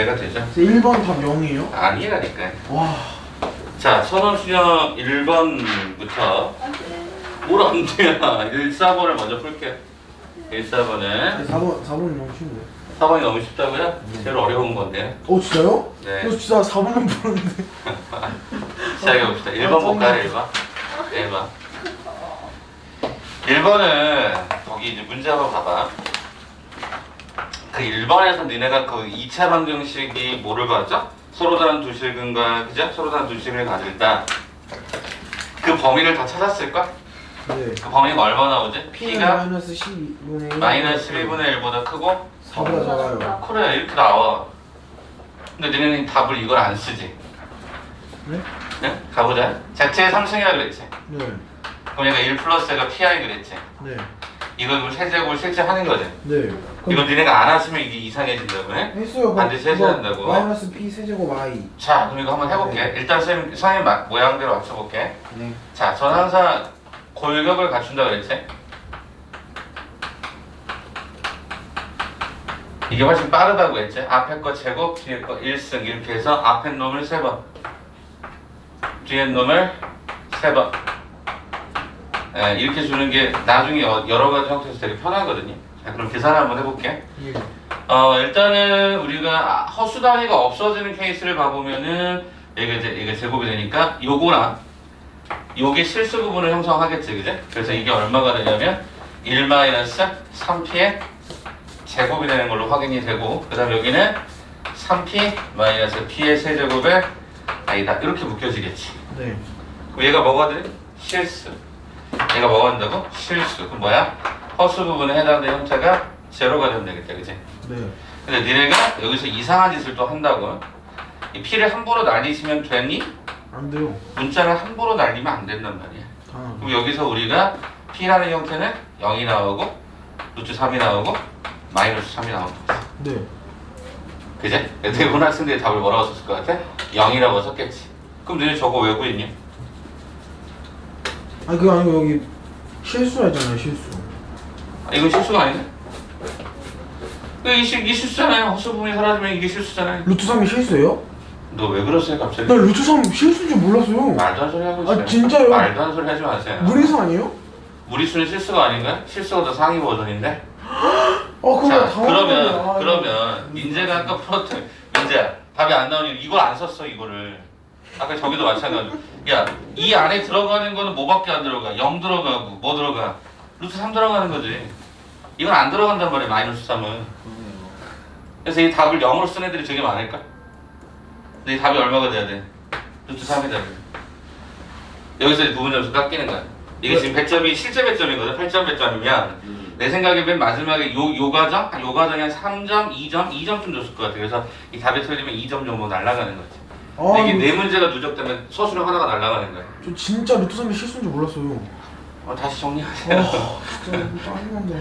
문제가 되죠. 1번 답 0이에요? 아니라니까요. 와. 자, 선원수령 1번부터 뭘 안 돼야 1, 4번을 먼저 풀게요. 1, 4번은 4번이 너무 쉬운데. 4번이 너무 쉽다고요? 제일 어려운 건데. 진짜요? 네. 저 진짜 4번만 풀었는데. 시작해봅시다. 1번 볼까요? 1번. 1번은 거기 이제 문제 한번 봐봐. 그 1번에서 니네가 그 2차 방정식이 뭐를 가져? 서로 다른 두 실근과 그죠? 서로 다른 두 실근을 가질다. 그 범위를 다 찾았을까? 네. 그 범위가 얼마 나오지? P가 마이너스 12분의 1. 마이너스 12분의 1보다 크고 4보다 작아요. 그래 이렇게 나와. 근데 니네는 답을 이걸 안 쓰지. 네? 네? 가보자. Z의 3승이라 그랬지. 네. 그럼 얘가 1 플러스가 PI 그랬지. 네. 이걸 세제곱을 실제 하는 거지. 네. 이거 니네가 안 하시면 이게 이상해진다고 해? 했어요. 반드시 그거 해줘야 한다고. 마이너스 P 세제곱 I. 자, 그럼 이거 한번 해볼게. 네. 일단 선생님 모양대로 맞춰볼게. 네. 자, 전 항상 골격을 갖춘다 그랬지? 이게 훨씬 빠르다고 했지? 앞에 거 제곱, 뒤에 거 1승 이렇게 해서 앞에 놈을 3번, 뒤에 놈을 3번. 예, 이렇게 주는 게 나중에 여러 가지 형태에서 되게 편하거든요. 자, 그럼 계산 한번 해볼게. 예. 일단은 우리가 허수 단위가 없어지는 케이스를 봐보면은 이게 제곱이 되니까 요거랑 요게 실수 부분을 형성하겠지, 그제? 그래서 이게 얼마가 되냐면 1-3p의 제곱이 되는 걸로 확인이 되고, 그 다음 여기는 3p-p의 세제곱의 아니다 이렇게 묶여지겠지. 네. 그럼 얘가 뭐가 돼? 실수. 얘가 뭐가 된다고? 실수. 그럼 뭐야? 허수 부분에 해당되는 형태가 제로가 되면 되겠다, 그지? 네. 근데 니네가 여기서 이상한 짓을 또 한다고. 이 P를 함부로 날리시면 되니? 안 돼요. 문자를 함부로 날리면 안 된단 말이야. 그럼 여기서 우리가 P라는 형태는 0이 나오고 루트 3이 나오고 마이너스 3이 나오는 거지. 네. 그제? 대부분 학생들이 답을 뭐라고 썼을 것 같아? 0이라고 썼겠지. 그럼 너네 저거 왜 구했니? 아니 그거 아니고 여기 실수하잖아요, 실수. 이건 실수가 아니네? 이게 실수잖아요. 허수 부분이 사라지면 이게 실수잖아요. 루트 3이 실수예요? 너 왜 그러세요 갑자기? 나 루트 3 실수인 줄 몰랐어요. 말도 안 소리 하고 있어요. 아 진짜요? 말도 안 소리 하지 마세요. 무리수 아니에요? 무리수는 실수가 아닌가요? 실수가 더 상위 버전인데? 그럼 자, 당황하네. 그러면 민재가 아까 풀었던 민재야 답이 안 나오니 이걸 안 썼어 이거를. 아까 저기도 마찬가지로. 야, 이 안에 들어가는 거는 뭐밖에 안 들어가? 0 들어가고 뭐 들어가? 루트 3 들어가는 거지. 이건 안 들어간단 말이야 마이너스 3은. 그래서 이 답을 0으로 쓴 애들이 되게 많을까? 근데 이 답이 얼마가 돼야 돼? 루트 3이다. 여기서 이제 부분 점수 깎이는 거야. 이게 지금 배점이 실제 배점이거든. 8점 배점이면 내 생각에 맨 마지막에 요 과정이 한 3점, 2점쯤 줬을 것 같아. 그래서 이 답이 틀리면 2점 정도 날아가는 거지. 근데 이게 네 문제가 누적되면 서술형 하나가 날아가는 거야. 저 진짜 루트 3이 실수인 줄 몰랐어요. 다시 정리하세요. 진짜 짜증난다.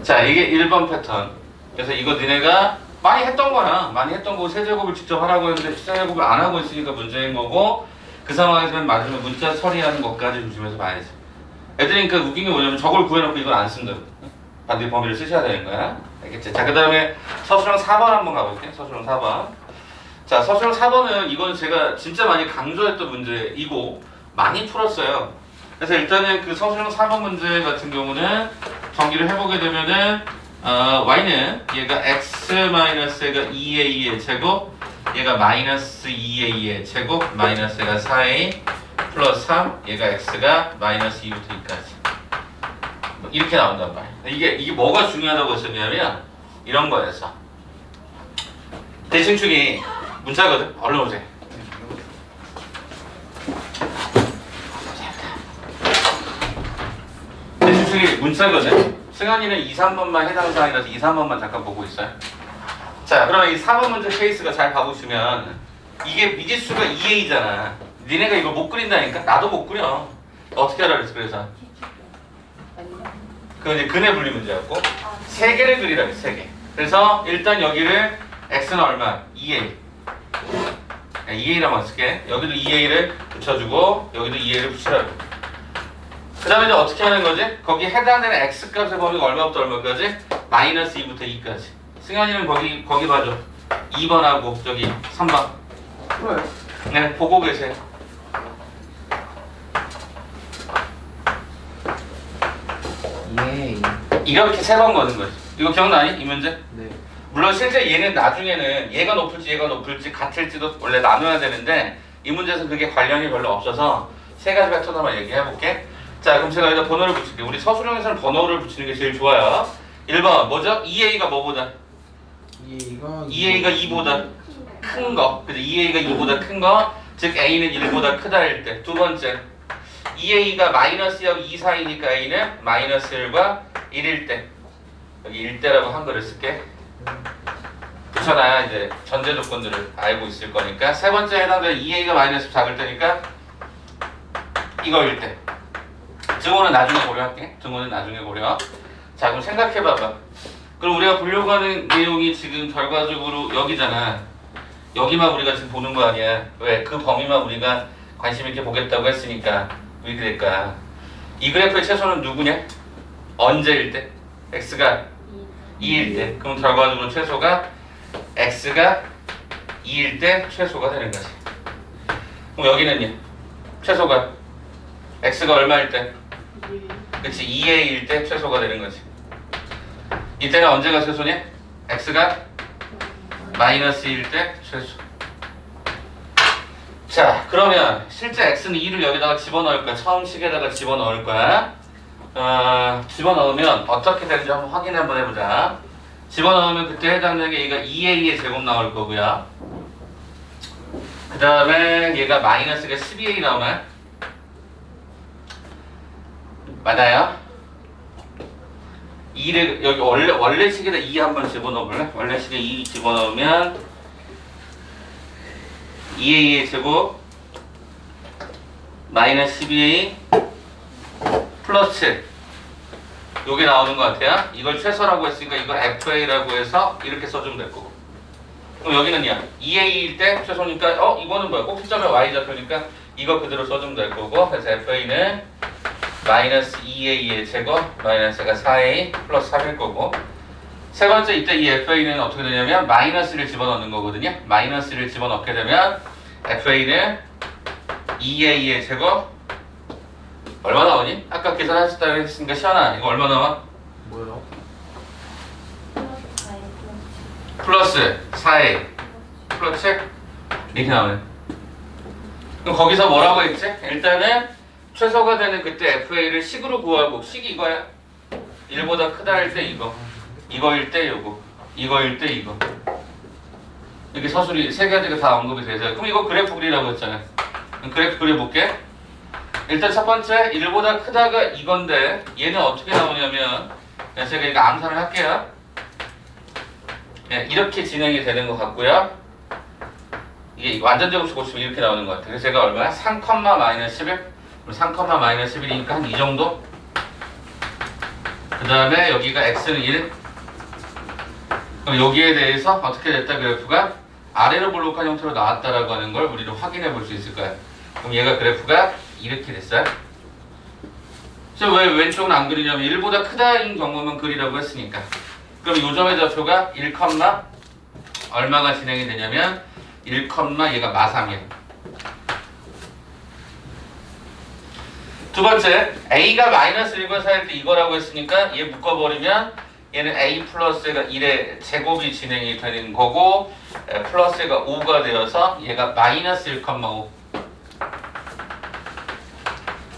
자, 이게 1번 패턴. 그래서 이거 니네가 많이 했던 거고 세제곱을 직접 하라고 했는데 세제곱을 안 하고 있으니까 문제인 거고, 그 상황에서는 맞으면 문자 처리하는 것까지 조심해서 봐야지. 애들이 그러니까 웃긴 게 뭐냐면 저걸 구해놓고 이걸 안 쓴다. 반대 범위를 쓰셔야 되는 거야. 알겠지? 자, 그 다음에 서술형 4번 한번 가볼게요. 서술형 4번. 자, 서술형 4번은 이건 제가 진짜 많이 강조했던 문제이고 많이 풀었어요. 그래서 일단은 그 서술형 4번 문제 같은 경우는 정리를 해보게 되면은 y는 얘가 x-가 2a의 제곱, 얘가 마이너스 2a의 제곱, 마이너스가 4a 플러스 3, 얘가 x가 마이너스 2부터 2까지 이렇게 나온단 말이야. 이게 뭐가 중요하다고 했었냐면 이런 거였어. 대칭축이 문자거든. 얼른 오세요. 대칭축이 문자거든. 승환이는 2, 3번만 해당 사항이라서 2, 3번만 잠깐 보고 있어요. 자, 그러면 이 4번 문제 케이스가 잘 봐보시면 이게 미지수가 2a잖아. 니네가 이걸 못 그린다니까? 나도 못 그려. 어떻게 하라 그랬어, 그래서? 그건 이제 근해 분리 문제였고, 3개를 그리라 그랬어, 3개. 그래서 일단 여기를 x는 얼마? 2a. 2a라고 쓸게. 여기도 2a를 붙여주고, 여기도 2a를 붙이라고. 그 다음에 이제 어떻게 하는 거지? 거기 해당되는 x값의 범위가 얼마부터 얼마까지? 마이너스 2부터 2까지. 승현이는 거기 봐줘. 2번하고 저기 3번. 그래. 네, 보고 계세요. 예. 이렇게 세 번 거는 거지. 이거 기억나니? 이 문제? 네. 물론 실제 얘는 나중에는 얘가 높을지 같을지도 원래 나눠야 되는데 이 문제에서 그게 관련이 별로 없어서 세 가지 벡터로만 얘기해 볼게. 자, 그럼 제가 여기다 번호를 붙일게요. 우리 서술형에서는 번호를 붙이는 게 제일 좋아요. 1번 뭐죠? 2a가 뭐보다? 2a가 2보다 큰 거. 그죠? 2a가 2보다 큰 거. 즉 a는 1보다 크다일 때. 두 번째 2a가 마이너스 2 사이니까 a는 마이너스 1과 1일 때. 여기 1대라고 한글을 쓸게. 붙여놔야 이제 전제 조건들을 알고 있을 거니까. 세 번째 해당되는 2a가 마이너스 작을 때니까 이거일 때. 증오는 나중에 고려할게. 증오는 나중에 고려. 자, 그럼 생각해봐봐. 그럼 우리가 보려고 하는 내용이 지금 결과적으로 여기잖아. 여기만 우리가 지금 보는 거 아니야. 왜? 그 범위만 우리가 관심 있게 보겠다고 했으니까. 왜 그럴까? 이 그래프의 최소는 누구냐? 언제일 때? x가 2일 때. 그럼 결과적으로 최소가 x가 2일 때 최소가 되는 거지. 그럼 여기는요? 최소가 x가 얼마일 때? 그치, 2a일 때 최소가 되는 거지. 이때는 언제가 최소냐? x가 마이너스 1일 때 최소. 자, 그러면 실제 x는 2를 여기다가 집어넣을 거야. 처음 식에다가 집어넣을 거야. 집어넣으면 어떻게 되는지 한번 확인 한번 해보자. 집어넣으면 그때 해당되는 게 얘가 2a의 제곱 나올 거고요. 그 다음에 얘가 마이너스가 12a 나오나? 맞아요? 2를 여기 원래 식에다 2 한번 집어넣어볼래? 원래 식에 2 집어넣으면 2a의 제곱 마이너스 12a 플러스 7 요게 나오는 것 같아요. 이걸 최소라고 했으니까 이걸 fa라고 해서 이렇게 써주면 될 거고. 그럼 여기는요 2a일 때 최소니까 이거는 뭐야? 꼭지점에 y좌표니까 이거 그대로 써주면 될 거고. 그래서 fa는 마이너스 2a의 제곱 마이너스가 4a 플러스 3일 거고. 세 번째 이때 이 fa는 어떻게 되냐면 마이너스를 집어넣는 거거든요. 마이너스를 집어넣게 되면 fa는 2a의 제곱 얼마 나오니? 아까 계산하셨다고 했으니까 시원아 이거 얼마 나와? 뭐요? 플러스 4a 플러스 이렇게 나오네. 그럼 거기서 뭐라고 했지? 일단은 최소가 되는 그때 fa를 식으로 구하고 식이 이거야. 1보다 크다 할 때 이거 이거일 때 요거 이거일 때 이거 이렇게 서술이 세 가지가 다 언급이 돼서 그럼 이거 그래프 그리라고 했잖아. 그럼 그래프 그려볼게. 일단 첫 번째 1보다 크다가 이건데 얘는 어떻게 나오냐면 제가 이거 암산을 할게요. 이렇게 진행이 되는 것 같고요. 이게 완전 제곱식 고치면 이렇게 나오는 것 같아요. 그래서 제가 얼마야? 3, 마이너스 11 3, 마이너스 11이니까 한 이 정도. 그 다음에 여기가 x는 1. 그럼 여기에 대해서 어떻게 됐다 그래프가 아래로 볼록한 형태로 나왔다라고 하는 걸 우리는 확인해 볼 수 있을 거야. 그럼 얘가 그래프가 이렇게 됐어요. 그래서 왜 왼쪽은 안 그리냐면 1보다 크다인 경우만 그리라고 했으니까. 그럼 요점의 좌표가 1, 얼마가 진행이 되냐면 1, 얘가 마3이야. 두 번째 a가 마이너스 1과 4일 때 이거라고 했으니까 얘 묶어버리면 얘는 a 플러스가 1의 제곱이 진행이 되는 거고 플러스가 5가 되어서 얘가 마이너스 1,5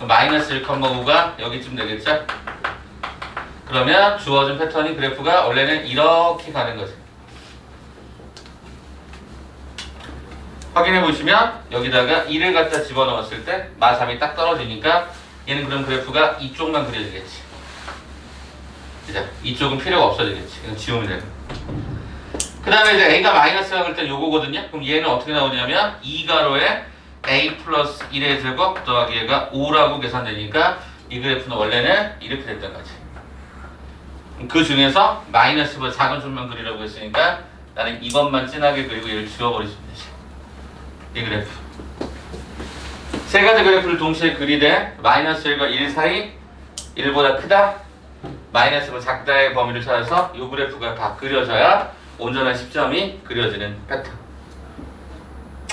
마이너스 1,5가 여기쯤 되겠죠? 그러면 주어진 패턴이 그래프가 원래는 이렇게 가는 거죠. 확인해 보시면 여기다가 1을 갖다 집어넣었을 때 마3이 딱 떨어지니까 얘는 그럼 그래프가 이쪽만 그려지겠지. 그죠? 이쪽은 필요가 없어지겠지. 이건 지우면 되고. 그 다음에 이제 a가 마이너스가 그럴 땐 요거거든요. 그럼 얘는 어떻게 나오냐면 2가로에 a 플러스 1의 제곱 더하기 얘가 5라고 계산되니까 이 그래프는 원래는 이렇게 됐던 거지. 그 중에서 마이너스보다 작은 줄만 그리라고 했으니까 나는 2번만 진하게 그리고 얘를 지워버리시면 되지. 이 그래프. 세 가지 그래프를 동시에 그리되 마이너스 1과 1 사이 1보다 크다 마이너스보다 작다의 범위를 찾아서 이 그래프가 다 그려져야 온전한 10점이 그려지는 패턴.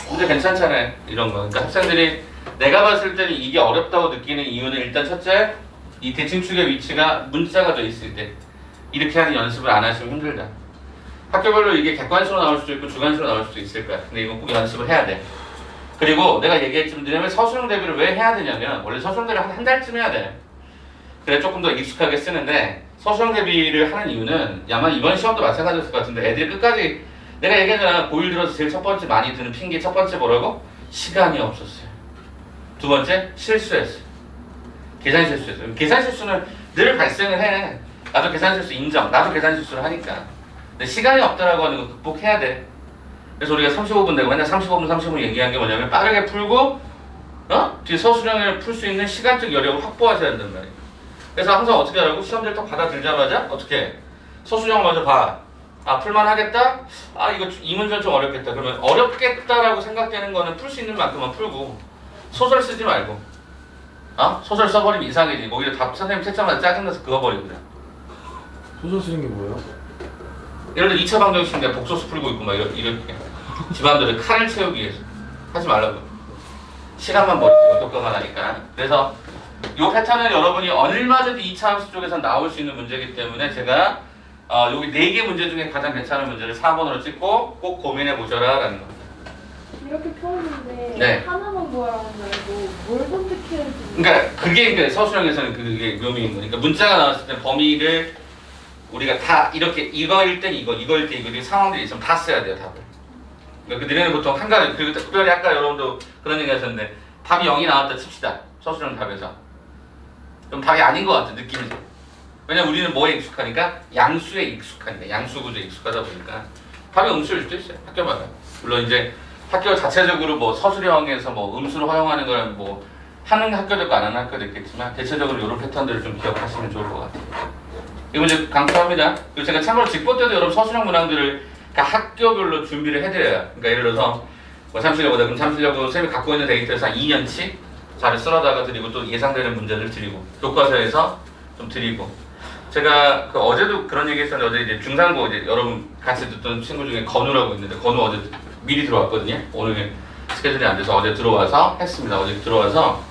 근데 괜찮잖아요. 이런 거. 그러니까 학생들이 내가 봤을 때는 이게 어렵다고 느끼는 이유는 일단 첫째, 이 대칭축의 위치가 문자가 돼 있을 때 이렇게 하는 연습을 안 하시면 힘들다. 학교별로 이게 객관식으로 나올 수도 있고 주관식으로 나올 수도 있을 거야. 근데 이건 꼭 연습을 해야 돼. 그리고 내가 얘기했지만 너네는 서술형 대비를 왜 해야 되냐면 원래 서술형 대비를 한 달쯤 해야 돼. 그래 조금 더 익숙하게 쓰는데 서술형 대비를 하는 이유는 아마 이번 시험도 마찬가지였을 것 같은데 애들이 끝까지 내가 얘기했잖아. 고1 들어서 제일 첫 번째 많이 드는 핑계 첫 번째 뭐라고? 시간이 없었어요. 두 번째 실수했어요. 계산 실수했어요. 계산 실수는 늘 발생을 해. 나도 계산 실수 인정. 나도 계산 실수를 하니까. 근데 시간이 없다라고 하는 거 극복해야 돼. 그래서 우리가 35분 되고 맨날 35분 얘기한 게 뭐냐면 빠르게 풀고 뒤에 서술형을 풀 수 있는 시간적 여력을 확보하셔야 된단 말이에요. 그래서 항상 어떻게 하라고? 시험지를 딱 받아들자마자 어떻게? 서술형 먼저 봐. 아 풀만 하겠다? 아 이거 이 문제는 좀 어렵겠다. 그러면 어렵겠다라고 생각되는 거는 풀 수 있는 만큼만 풀고 소설 쓰지 말고 소설 써버리면 이상해지고 오히려 답 선생님 채점마다 짜증나서 그어버리거든. 소설 쓰는 게 뭐예요? 예를 들어 2차 방정식 내가 복소수 풀고 있고 막 이렇게 집안들을 칸을 채우기 위해서 하지 말라고. 시간만 버리고 독과가 나니까. 그래서 이 패턴은 여러분이 얼마든지 2차 함수 쪽에서 나올 수 있는 문제이기 때문에 제가 여기 4개 문제 중에 가장 괜찮은 문제를 4번으로 찍고 꼭 고민해 보셔라 라는 겁니다. 이렇게 풀었는데 네. 하나만 구하라는 말고 뭘 선택해야 할지. 그러니까 그게 서술형에서는 그게 묘미인 거니까 문자가 나왔을 때 범위를 우리가 다 이렇게 이거일 땐 이거일 때 이거 상황들이 있으면 다 써야 돼요 답을. 그러니까 너네는 보통 한 가지 그리고 특별히 아까 여러분도 그런 얘기 하셨는데 답이 0이 나왔다 칩시다. 서술형 답에서 그럼 답이 아닌 것 같아 느낌이. 왜냐면 우리는 뭐에 익숙하니까 양수에 익숙하니까 양수 구조에 익숙하다 보니까 답이 음수일 수도 있어요 학교마다. 물론 이제 학교 자체적으로 뭐 서술형에서 뭐 음수를 허용하는 거는 뭐 하는 학교도 있고 안 하는 학교도 있겠지만 대체적으로 이런 패턴들을 좀 기억하시면 좋을 것 같아요. 이 문제 강조합니다. 그리고 제가 참고로 직보 때도 여러분 서술형 문항들을 학교별로 준비를 해드려요. 그러니까 예를 들어서 뭐 참시려고다 그럼 참시려고 선생님이 갖고 있는 데이터에서 한 2년치 자료 쓸어다가 드리고 또 예상되는 문제를 드리고 교과서에서 좀 드리고 제가 그 어제도 그런 얘기 했었는데 어제 이제 중상고 이제 여러분 같이 듣던 친구 중에 건우라고 있는데 건우 어제 미리 들어왔거든요. 오늘 스케줄이 안 돼서 어제 들어와서 했습니다. 어제 들어와서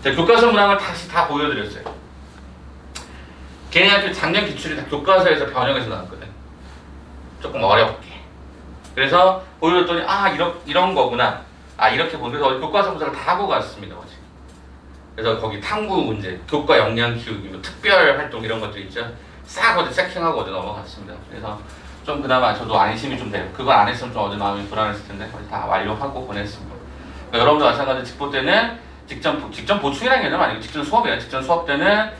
제가 교과서 문항을 다시 다 보여드렸어요. 걔네한테 작년 기출이 다 교과서에서 변형해서 나왔거든. 조금 어렵게. 그래서 보여줬더니 이런 거구나. 이렇게 보면 그래서 교과서 분석을 다 하고 갔습니다. 어제. 그래서 거기 탐구 문제, 교과 역량 키우기, 뭐 특별 활동 이런 것들 있죠. 싹 어제 체킹하고 어제 넘어갔습니다. 그래서 좀 그나마 저도 안심이 좀 돼요. 그거 안 했으면 좀 어제 마음이 불안했을 텐데 어제 다 완료하고 보냈습니다. 그러니까 여러분도 마찬가지로 직보 때는 직전 보충이라는 개념 아니고 직전 수업이에요. 직전 수업 때는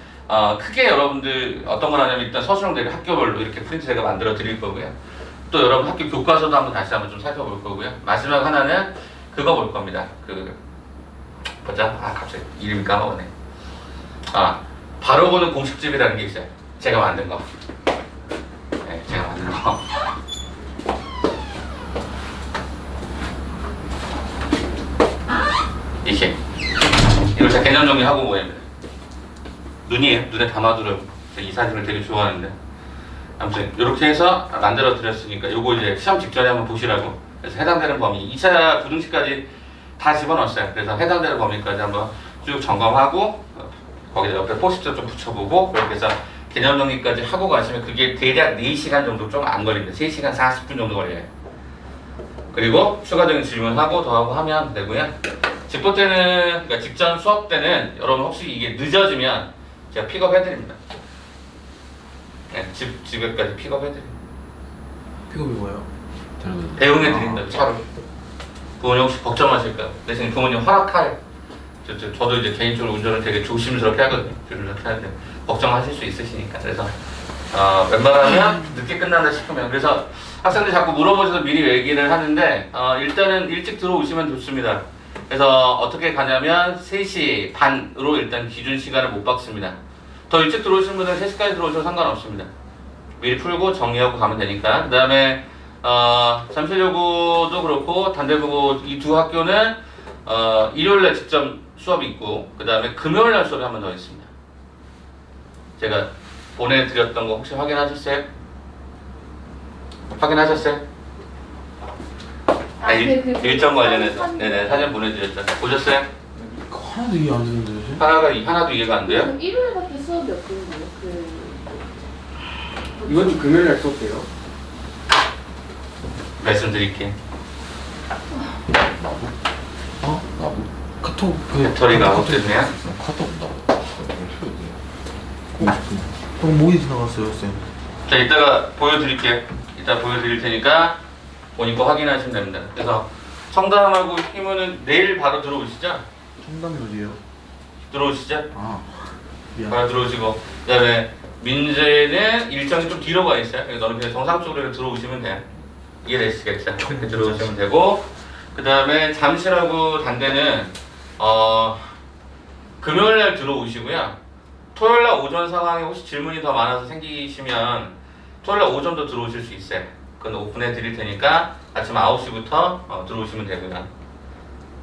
크게 여러분들 어떤 걸 하냐면 일단 서술형 대비 학교별로 이렇게 프린트 제가 만들어 드릴 거고요. 또 여러분 학교 교과서도 한번 다시 한번 좀 살펴볼 거고요. 마지막 하나는 그거 볼 겁니다. 갑자기 이름이 까먹었네. 바로 보는 공식집이라는 게 있어요. 제가 만든 거. 네, 제가 만든 거. 이걸 제가 개념 정리하고 보냅니다. 눈이에요. 눈에 담아두려고. 제가 이 사진을 되게 좋아하는데. 아무튼 이렇게 해서 만들어 드렸으니까 요거 이제 시험 직전에 한번 보시라고. 그래서 해당되는 범위 2차 부등식까지 다 집어넣었어요. 그래서 해당되는 범위까지 한번 쭉 점검하고 거기다 옆에 포스트 좀 붙여보고 그렇게 해서 개념 정리까지 하고 가시면 그게 대략 4시간 정도 좀 안 걸립니다. 3시간 40분 정도 걸려요. 그리고 추가적인 질문하고 더하고 하면 되고요. 직보 때는 그러니까 직전 수업 때는 여러분 혹시 이게 늦어지면 제가 픽업해드립니다. 네, 집에까지 픽업해드립니다. 픽업이 뭐예요? 배웅해드린다 차로. 부모님 혹시 걱정하실까요? 대신 부모님 허락할. 저도 이제 개인적으로 운전을 되게 조심스럽게 하거든요. 조심스럽게 하는데 걱정하실 수 있으시니까. 그래서 웬만하면 늦게 끝난다 싶으면 그래서 학생들이 자꾸 물어보셔서 미리 얘기를 하는데 일단은 일찍 들어오시면 좋습니다. 그래서 어떻게 가냐면 3시 반으로 일단 기준 시간을 못 박습니다. 더 일찍 들어오시는 분들은 3시까지 들어오셔도 상관없습니다. 미리 풀고 정리하고 가면 되니까. 그 다음에 잠실여고도 그렇고 단대부고 이 두 학교는 일요일날 직접 수업이 있고 그 다음에 금요일날 수업이 한 번 더 있습니다. 제가 보내드렸던 거 혹시 확인하셨어요? 확인하셨어요? 아, 그 일정 관련해서. 사진. 네네, 사진 보내드렸잖아요. 보셨어요? 그거 하나도 이해 안 되는데 요즘? 하나도 이해가 안 돼요? 그럼 일요일밖에 수업이 없거든요. 이번 주 금요일날 수업돼요. 말씀드릴게요. 어? 나 카톡 배터리가 아웃됐네요. 카톡 그럼 목이 지나갔어요 쌤. 자, 이따가 보여드릴게요. 이따 보여드릴 테니까 본인 거 확인하시면 됩니다. 그래서 청담하고 희무는 내일 바로 들어오시죠? 청담률이에요. 들어오시죠? 아 미안. 바로 들어오시고, 그다음에 민재는 일정이 좀 뒤로 가 있어요. 그래서 너는 그냥 정상적으로 들어오시면 돼요. 이해되시겠죠? 이렇게 들어오시면 되고, 그다음에 잠실하고 단대는 금요일날 들어오시고요. 토요일날 오전 상황에 혹시 질문이 더 많아서 생기시면 토요일날 오전도 들어오실 수 있어요. 그건 오픈해 드릴 테니까 아침 9시부터 들어오시면 되고요.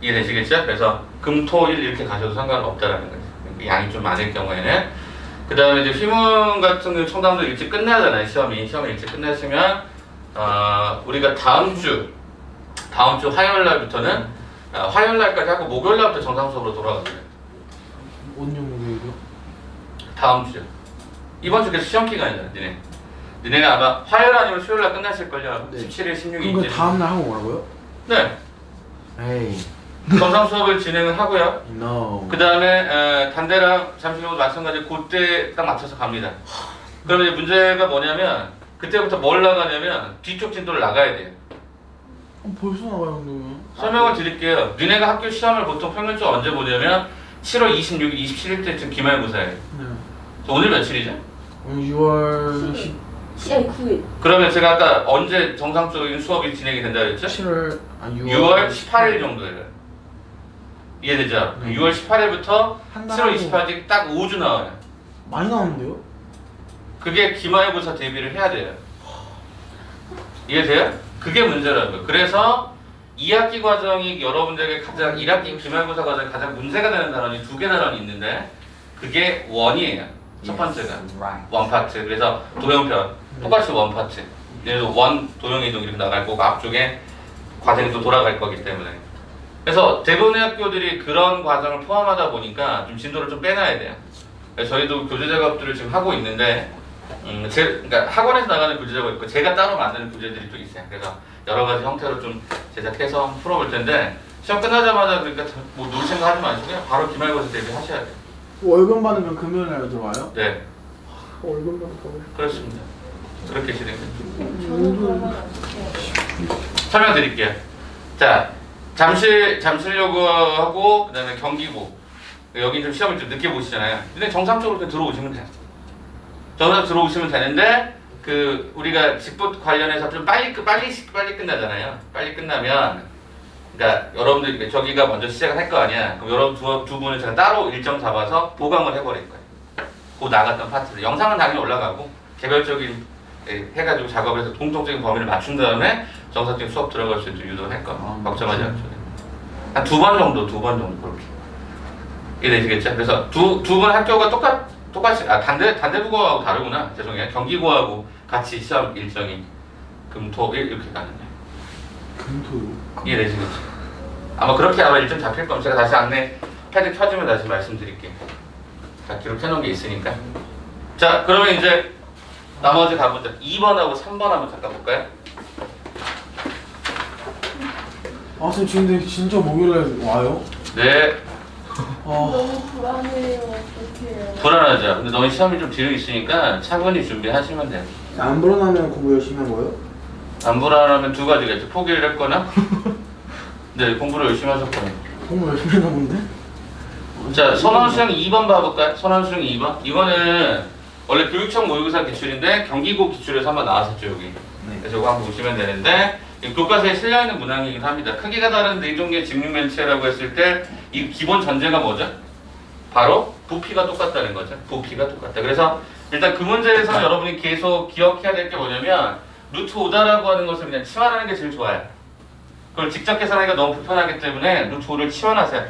이해되시겠죠? 그래서 금, 토, 일 이렇게 가셔도 상관없다라는 거죠. 양이 좀 많을 경우에는. 그 다음에 이제 휘문 같은 경우 청담도 일찍 끝나잖아요. 시험이 일찍 끝나시면 우리가 다음 주 화요일 날부터는 화요일 날까지 하고 목요일 날부터 정상 수업으로 돌아가거든요. 언제 목요일이요? 다음 주. 이번 주 계속 시험 기간이잖아, 니네가 아마 화요일 아니면 수요일 날 끝나실걸요. 네. 17일, 16일. 그럼 그 다음날 하고 뭐라고요? 네. 에이 정상 수업을 진행을 하고요. no. 그 다음에 단대랑 잠실하고 마찬가지 그때 딱 맞춰서 갑니다. 그러면 이제 문제가 뭐냐면 그때부터 뭘 나가냐면 뒤쪽 진도를 나가야 돼요. 벌써 나가요 그러면? 설명을 드릴게요. 니네가 학교 시험을 보통 평균적으로 언제 보냐면 7월 26일, 27일 때쯤 기말고사예요. 네. 오늘 며칠이죠? 오늘 6월 9일. 그러면 제가 아까 언제 정상적인 수업이 진행이 된다 그랬죠? 17월 아니 6월 18일 정도예요. 이해되죠? 네. 6월 18일부터 한 7월 달하고 28일까지 딱 5주 나와요. 많이 나오는데요? 그게 기말고사 대비를 해야 돼요. 이해돼요? 그게 문제라고요. 그래서 2학기 과정이 여러분들에게 가장 1학기 기말고사 과정에 가장 문제가 되는 단원이 두 개 단원이 있는데 그게 원이에요. 첫 번째가 원 파트. 그래서 도형편 똑같이 원 파트. 예를 들어 원 도형 이동 이렇게 나갈 거고 앞쪽에 과정이 또 돌아갈 거기 때문에. 그래서 대부분의 학교들이 그런 과정을 포함하다 보니까 좀 진도를 좀 빼놔야 돼요. 그래서 저희도 교재 작업들을 지금 하고 있는데 그러니까 학원에서 나가는 교재 작업 있고 제가 따로 만드는 교재들이 또 있어요. 그래서 여러 가지 형태로 좀 제작해서 한번 풀어볼 텐데 시험 끝나자마자 그러니까 뭐 놀 생각 하지 마시고 바로 기말고사 대비하셔야 돼요. 월급 받으면 금요일 날 들어와요? 네, 월급 받을까요? 그렇습니다. 그렇게 진행돼요. 저는 그러면 어떻게 설명드릴게요. 자, 잠실여고하고 그다음에 경기고 여기 좀 시험을 좀 늦게 보시잖아요. 근데 정상적으로 그냥 들어오시면 돼요. 정상 들어오시면 되는데 그 우리가 직보 관련해서 좀 빨리 끝나잖아요. 빨리 끝나면 그러니까 여러분들 저기가 먼저 시작을 할 거 아니야. 그럼 여러분 두 분은 제가 따로 일정 잡아서 보강을 해버릴 거예요. 그 나갔던 파트들 영상은 당연히 올라가고 개별적인 해가지고 작업해서 공통적인 범위를 맞춘 다음에 정상적인 수업 들어갈 수 있도록 유도할 거. 걱정하지 않죠. 한 두 번 정도 그렇게. 이해되시겠죠? 그래서 두 분 학교가 똑같이 단대국어하고 다르구나. 죄송해요. 경기고하고 같이 시험 일정이 금토일 이렇게 가는데. 금토요? 이해되시겠죠? 아마 그렇게 아마 일정 잡힐 거면 제가 다시 안내 패드 켜주면 다시 말씀드릴게요. 자, 기록해놓은 게 있으니까. 자, 그러면 이제 나머지 가보자. 2번하고 3번 한번 잠깐 볼까요? 아 선생님 근데 진짜 목요일에 와요? 네, 너무 불안해요. 어떡해요. 불안하죠. 근데 너희 시험이 좀 뒤로 있으니까 차분히 준비하시면 돼요. 안 불어나면 공부 열심히 한 거예요? 안 불안하면 두 가지가 있죠. 포기를 했거나 네, 공부를 열심히 하셨거나. 공부 열심히 했나 본데? 자, 선원수령 2번 봐볼까요? 선원수령 2번. 이거는 원래 교육청 모의고사 기출인데 경기고 기출에서 한번 나왔었죠, 여기. 네. 그래서 이거 한번 보시면 되는데 이 교과서에 실려있는 문항이긴 합니다. 크기가 다른 네 종류의 직육면체라고 했을 때 이 기본 전제가 뭐죠? 바로 부피가 똑같다는 거죠. 부피가 똑같다. 그래서 일단 그 문제에서 여러분이 계속 기억해야 될 게 뭐냐면 루트 5다라고 하는 것을 그냥 치환하는 게 제일 좋아요. 그걸 직접 계산하기가 너무 불편하기 때문에 루트 5를 치환하세요.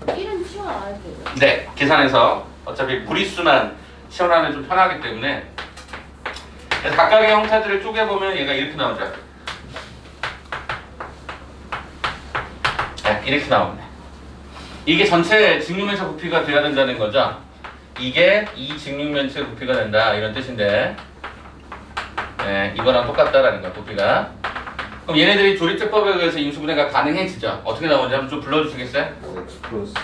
1은 치환 안 해도 돼요? 네, 계산해서 어차피 무리수만 치환하면 좀 편하기 때문에 그래서 각각의 형태들을 쪼개보면 얘가 이렇게 나오죠. 네, 이렇게 나옵니다. 이게 전체 직육면체 부피가 돼야 된다는 거죠. 이게 이 직육면체 부피가 된다 이런 뜻인데, 네, 이거랑 똑같다라는 거야 부피가. 그럼 얘네들이 조립제법에 의해서 인수분해가 가능해지죠. 어떻게 나오는지 한번 좀 불러주시겠어요? x 플러스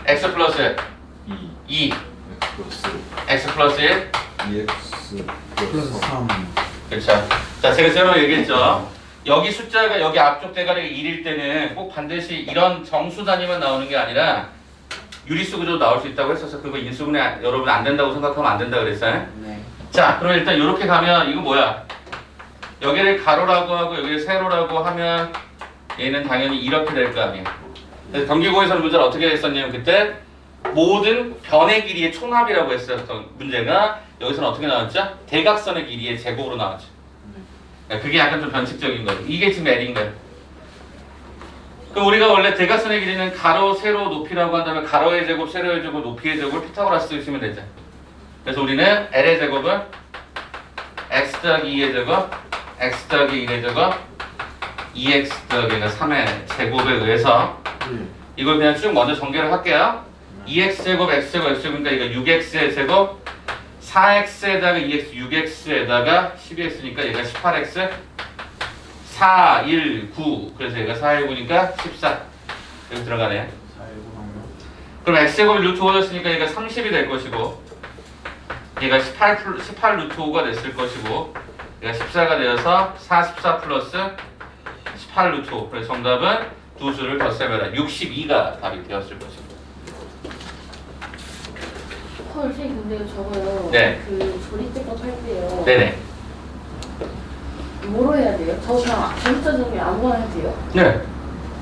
x 플러스 2 2, x x 플러스 플러스 1. 2x 플러스 플러스 3. 그렇죠. 자, 제가 처음에 얘기했죠. 여기 숫자가 여기 앞쪽 대가리가 1일 때는 꼭 반드시 이런 정수 단위만 나오는 게 아니라 유리수 구조도 나올 수 있다고 했어서 그거 인수분해 여러분 안 된다고 생각하면 안 된다 그랬어요. 네. 자, 그럼 일단 이렇게 가면 이거 뭐야? 여기를 가로라고 하고 여기를 세로라고 하면 얘는 당연히 이렇게 될 거 아니에요. 그래서 경기고에서는 문제를 어떻게 했었냐면 그때 모든 변의 길이의 총합이라고 했었던 문제가 여기서는 어떻게 나왔죠? 대각선의 길이의 제곱으로 나왔죠. 그게 약간 좀 변칙적인 거죠. 이게 지금 L인 거예요. 그럼 우리가 원래 대각선의 길이는 가로, 세로, 높이라고 한다면 가로의 제곱, 세로의 제곱, 높이의 제곱을 피타고라스 쓰시면 되죠. 그래서 우리는 L의 제곱을 x 더하기 2의 제곱, x 더하기 1의 제곱, 2x 더하기 3의 제곱에 의해서 네. 이걸 그냥 쭉 먼저 전개를 할게요. 2x제곱, x제곱, x제곱이니까 이거 6x의 제곱, 4x에다가 2x, 6x에다가 12x니까 얘가 18x, 4, 1, 9. 그래서 얘가 4, 1, 9니까 14. 여기 들어가네요. 4, 1, 9 하면 그럼 x제곱이 루트 5였으니까 얘가 30이 될 것이고, 얘가 18 루트 5가 됐을 것이고, 얘가 14가 되어서 44 플러스 18 루트 5. 그래서 정답은 두 수를 덧세면 62가 답이 되었을 것입니다. 헐, 선생님 근데 저거요. 네. 그 조립제법 할 때요. 네네. 뭐로 해야 돼요? 저 그냥 전자 정리 아무거나 해도 돼요? 네.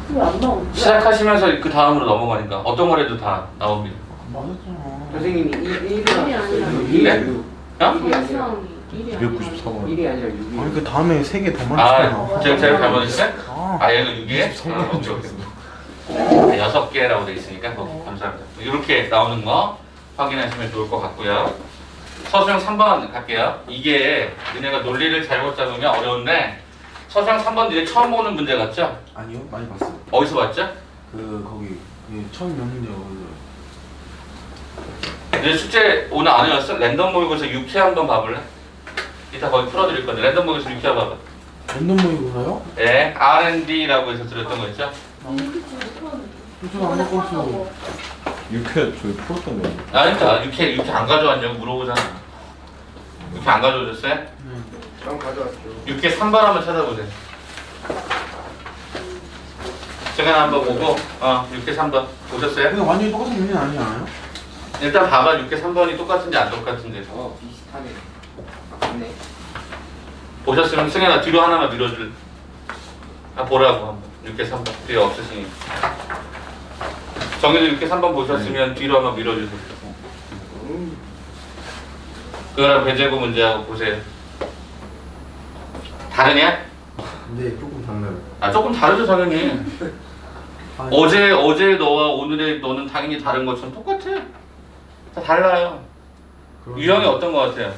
그게 안 나오는데? 시작하시면서 그 다음으로 넘어가니까 어떤 거라도 다 나옵니다. 맞았잖아. 선생님이 1이 일이 아니라 네? 어? 전수항이 일이 아니라 293원 1이 아니라 6이 아니 그 다음에 3개 더 아, 많잖아. 제가 잘못했어요? 아. 아, 얘가 6이에? 아, 오케이, 오케이. 6개라고 돼 있으니까 거기 감사합니다. 이렇게 나오는 거 확인하시면 좋을 것 같고요. 서수형 3번 갈게요. 이게 너네가 논리를 잘못 잡으면 어려운데 서수형 3번 니네 처음 보는 문제 같죠? 아니요, 많이 봤어요. 어디서 봤죠? 그 거기 그 처음 명문제 거기서. 니네 숙제 오늘 안 해왔어? 랜덤 모의고사 6회 한번 봐볼래? 이따 거기 풀어드릴 건데 랜덤 모의고사 6회 봐봐. 랜덤 모의고사요? 네, R&D라고 해서 들었던 거 있죠? 이렇게 못하는데. 저안 갖고 왔어요. 6회 저희 풀었던 거예요. 아니다, 6회 안 가져왔냐고 물어보잖아. 6회 안 가져오셨어요? 네. 전 가져왔죠. 6회 3번 한번 찾아보세요. 제가 한번 보고 6회 3번 보셨어요? 근데 완전히 똑같은 문제는 아니지 않아요? 일단 봐봐 6회 3번이 똑같은지 안 똑같은지 비슷하네. 맞네. 보셨으면 승현아 뒤로 하나만 밀어줄. 보라고 한번 6회 3번 뒤에 없으시니 정해도 6회 3번 보셨으면 뒤로 한번 밀어주세요. 그거랑 배제고 문제하고 보세요. 다르냐? 네, 조금 달라요. 아 조금 다르죠 당연히. 아니, 어제 너와 오늘의 너는 당연히 다른 것처럼 똑같아. 다 달라요. 그런- 유형이 어떤 것 같아요?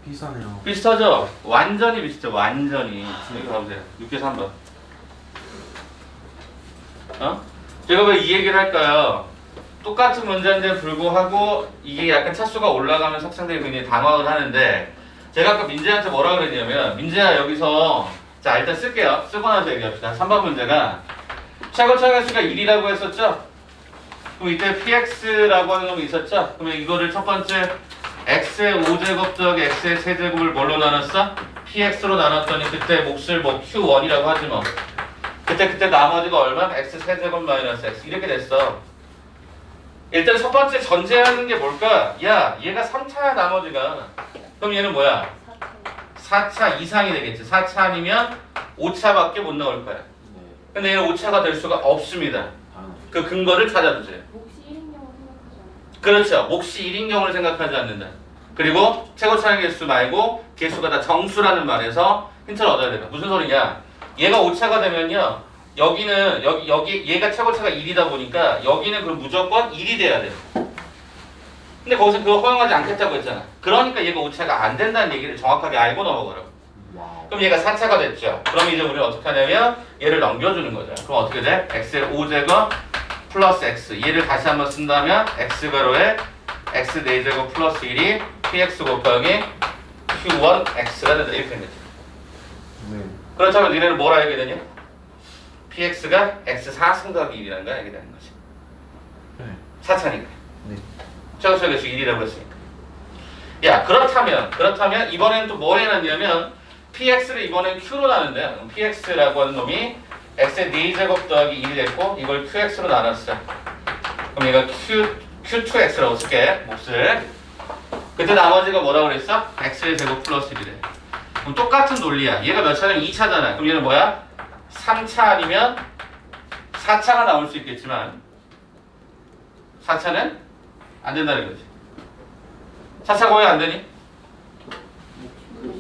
비싸네요. 비슷하죠? 완전히 비슷해 완전히. 여기 가보세요. 6개 3번. 제가 왜 이 얘기를 할까요? 똑같은 문제인데 불구하고 이게 약간 차수가 올라가면서 학생들이 굉장히 당황을 하는데 제가 아까 민재한테 뭐라 그랬냐면 민재야 여기서 자 일단 쓸게요. 쓰고 나서 얘기합시다. 3번 문제가 최고 차계수가 1이라고 했었죠? 그럼 이때 px라고 하는 놈이 있었죠? 그러면 이거를 첫 번째 x의 5제곱 더하기 x의 세제곱을 뭘로 나눴어? px로 나눴더니 그때 몫을 뭐 q1이라고 하지 뭐 그때 나머지가 얼마? x 세제곱 마이너스 x 이렇게 됐어. 일단 첫 번째 전제하는 게 뭘까? 야 얘가 3차야 나머지가. 그럼 얘는 뭐야? 4차 이상이 되겠지. 4차 아니면 5차밖에 못 나올 거야. 근데 얘는 5차가 될 수가 없습니다. 그 근거를 찾아주세요. 혹시 1인용을 생각하지 않아요? 그렇죠. 몫이 1인 경우를 생각하지 않는다. 그리고 최고 차례 개수 말고 개수가 다 정수라는 말에서 힌트를 얻어야 돼요. 무슨 소리냐? 얘가 5차가 되면요. 여기는 여기 얘가 최고차가 1이다 보니까 여기는 그럼 무조건 1이 돼야 돼요. 근데 거기서 그거 허용하지 않겠다고 했잖아. 그러니까 얘가 오차가 안 된다는 얘기를 정확하게 알고 넘어가라고. 와우. 그럼 얘가 4차가 됐죠. 그럼 이제 우리는 어떻게 하냐면 얘를 넘겨주는 거죠. 그럼 어떻게 돼? x의 5제곱 플러스 x. 얘를 다시 한번 쓴다면 x가로에 x 4제곱 플러스 1이 px 곱하기 q1x가 된다. 이렇게 되는 거죠. 네. 그렇다면 니네는 뭘 알게 되냐? px가 x 4승 더하기 1이라는 걸 알게 되는 거지. 네. 4차니까. 네. 저기서 1이라고 했으니까. 야, 그렇다면 이번에는 또 뭐 해놨냐면 px를 이번엔 q로 나눈대요. 그럼 px라고 하는 놈이 x의 4제곱 더하기 1이 됐고 이걸 qx로 나눴어. 그럼 얘가 q2x라고 쓸게. 몫을. 그때 나머지가 뭐라고 그랬어? x의 제곱 플러스 1이래. 그럼 똑같은 논리야. 얘가 몇 차냐면 2차잖아. 그럼 얘는 뭐야? 3차 아니면 4차가 나올 수 있겠지만 4차는 안 된다는 거지. 4차가 왜 안 되니?